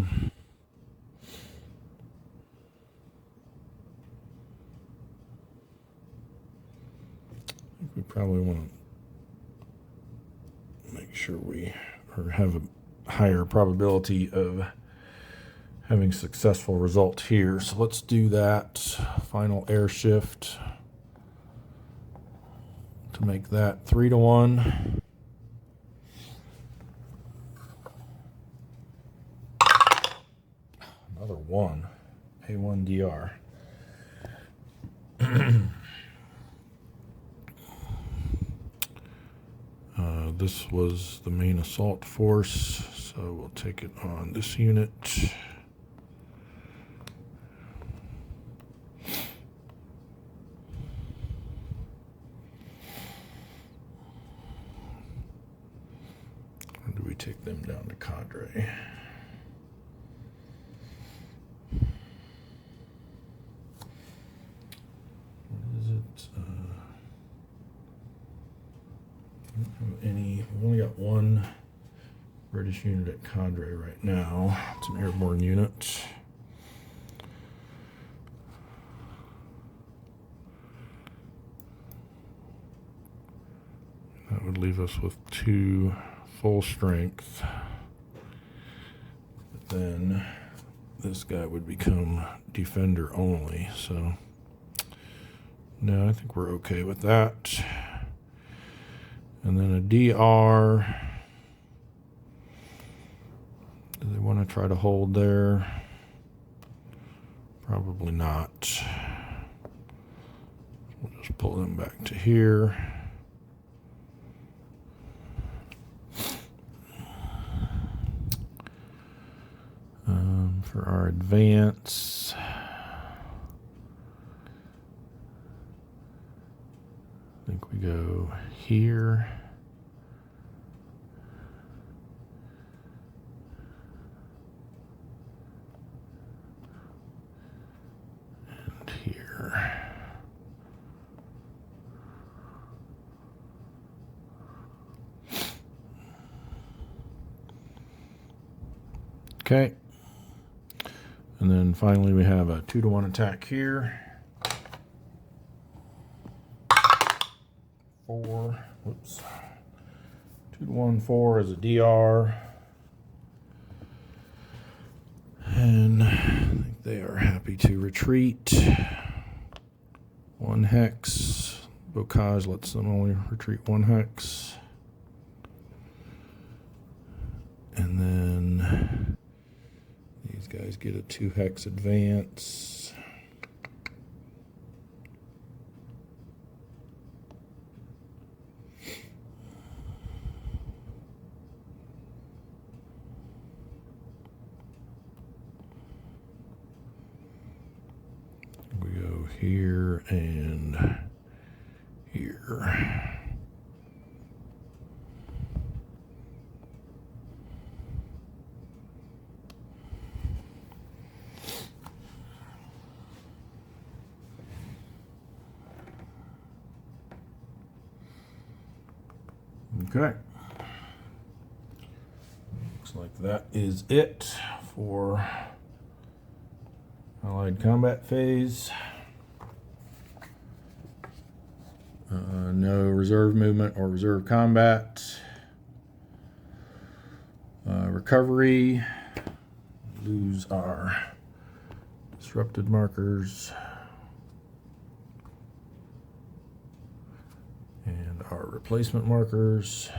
think we probably want to make sure we have a higher probability of having successful result here. So let's do that final air shift to make that 3-to-1. A1. A1DR. This was the main assault force, so we'll take it on this unit. Or do we take them down to cadre? What is it? We only got one British unit at cadre right now. It's an airborne unit. That would leave us with 2 full strength. But then this guy would become defender only, so no, I think we're okay with that. And then a DR. Do they want to try to hold there? Probably not. We'll just pull them back to here. For our advance, I think we go here. And here. Okay. And then finally we have a 2-to-1 attack here. 4, whoops. 2-to-1, 4 is a DR. And I think they are happy to retreat. 1 hex. Bocage lets them only retreat 1 hex. And then these guys get a 2 hex advance. We go here and here. Okay. Looks like that is it for Allied combat phase. No reserve movement or reserve combat. Recovery. Lose our disrupted markers. And our replacement markers.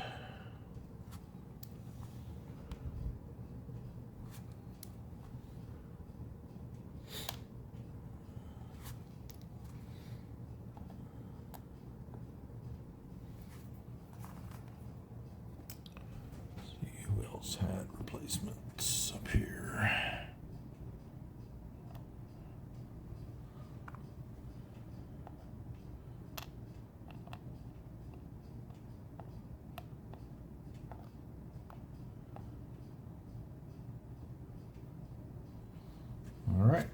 Let's see who else had replacements up here. All right.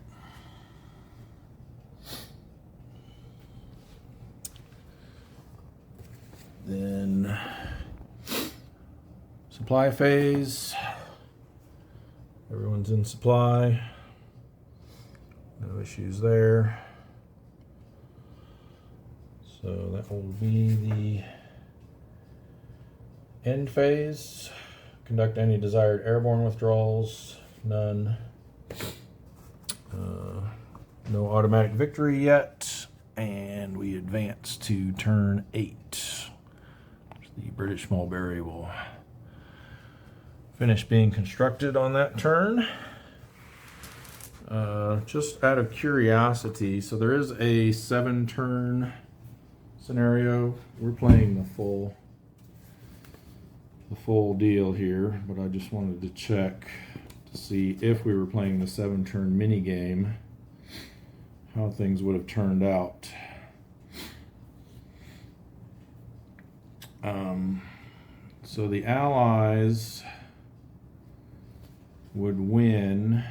Then supply phase. Everyone's in supply. No issues there. So that will be the end phase. Conduct any desired airborne withdrawals. None. No automatic victory yet, and we advance to turn 8. The British Mulberry will finish being constructed on that turn. Just out of curiosity, so there is a 7-turn scenario. We're playing the full deal here, but I just wanted to check to see if we were playing the 7-turn mini game, how things would have turned out. So the Allies would win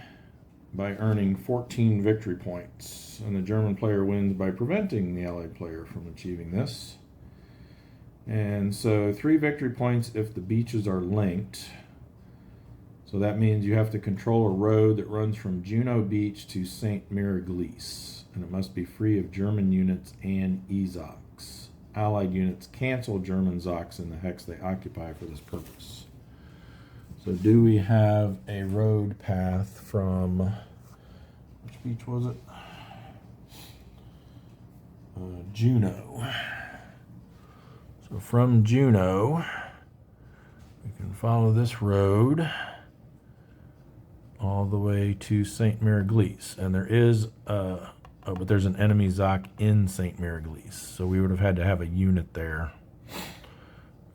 by earning 14 victory points, and the German player wins by preventing the Allied player from achieving this. And so 3 victory points if the beaches are linked. So that means you have to control a road that runs from Juno Beach to St. Miraglise, and it must be free of German units and Ezocs. Allied units cancel German Zocs in the hex they occupy for this purpose. So do we have a road path from, which beach was it? Juno. So from Juno, we can follow this road all the way to St. Miraglise. And there is but there's an enemy Zoc in St. Miraglise. So we would have had to have a unit there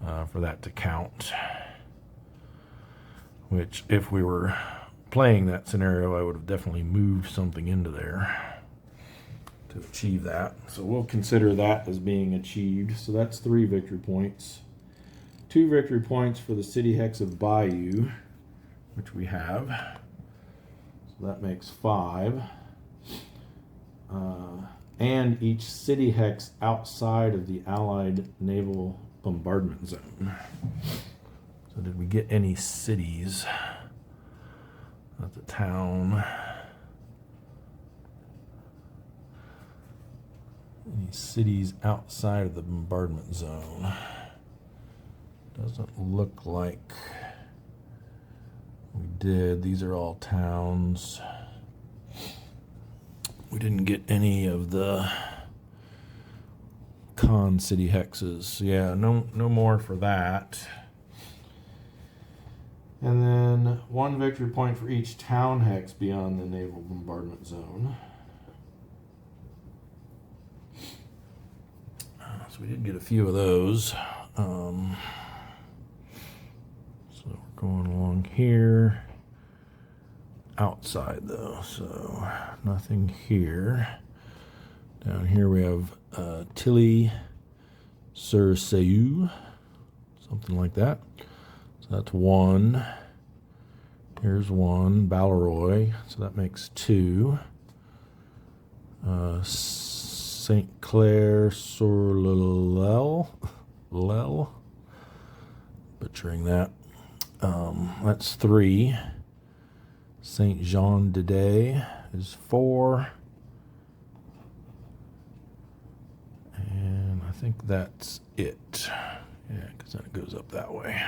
for that to count. Which, if we were playing that scenario, I would have definitely moved something into there to achieve that. So we'll consider that as being achieved. So that's 3 victory points. 2 victory points for the city hex of Bayou, which we have. So that makes 5. And each city hex outside of the Allied naval bombardment zone. So did we get any cities? That's a town. Any cities outside of the bombardment zone? Doesn't look like we did. These are all towns. We didn't get any of the con city hexes. Yeah, no more for that. And then 1 victory point for each town hex beyond the naval bombardment zone. So we did get a few of those. So we're going along here. Outside though, so nothing here. Down here we have Tilly sur Seille, something like that. So that's 1. Here's 1, Balleroy, so that makes 2. St. Clair sur Lelle, butchering that. That's 3. Saint Jean de Day is 4. And I think that's it. Yeah, because then it goes up that way.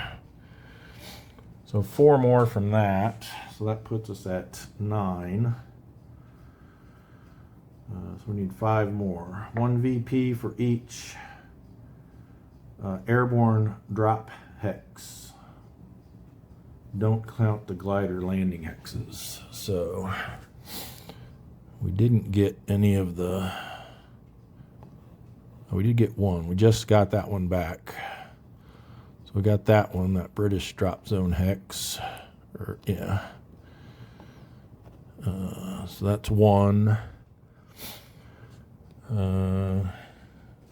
So 4 more from that. So that puts us at 9. So we need 5 more. 1 VP for each airborne drop hex. Don't count the glider landing hexes. So we didn't get any of the... We did get 1. We just got that one back. So we got that one, that British drop zone hex. Yeah. So that's 1. And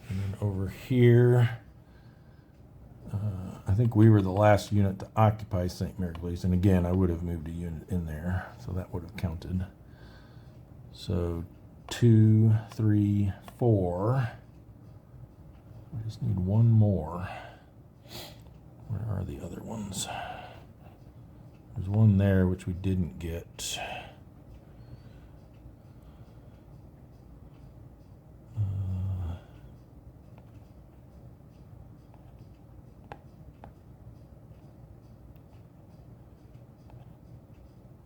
then over here... I think we were the last unit to occupy St. Miraglise, and again, I would have moved a unit in there, so that would have counted. So 2, 3, 4. I just need 1 more. Where are the other ones? There's 1 there which we didn't get.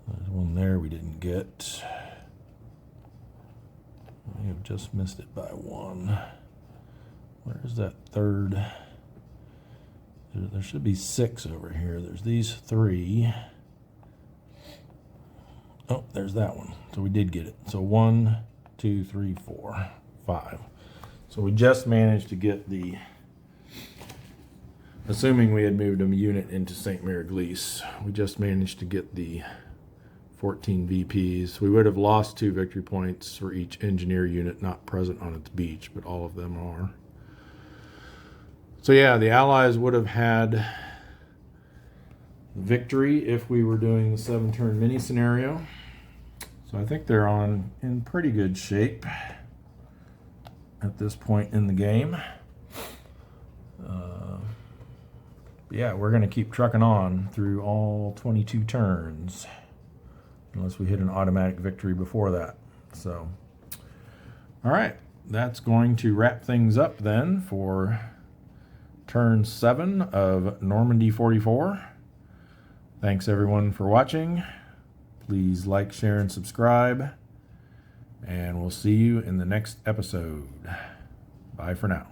There's 1 there we didn't get. We have just missed it by 1. Where's that 3rd? There should be 6 over here. There's these 3. Oh, there's that one. So we did get it. So 1, 2, 3, 4, 5. So we just managed to get the, assuming we had moved a unit into St. Mary Glees, we just managed to get the 14 VPs. We would have lost 2 victory points for each engineer unit not present on its beach, but all of them are. So yeah, the Allies would have had victory if we were doing the 7-turn mini scenario. So I think they're in pretty good shape at this point in the game. Yeah, we're going to keep trucking on through all 22 turns, unless we hit an automatic victory before that. So, all right, that's going to wrap things up then for turn 7 of Normandy 44. Thanks everyone for watching. Please like, share, and subscribe. And we'll see you in the next episode. Bye for now.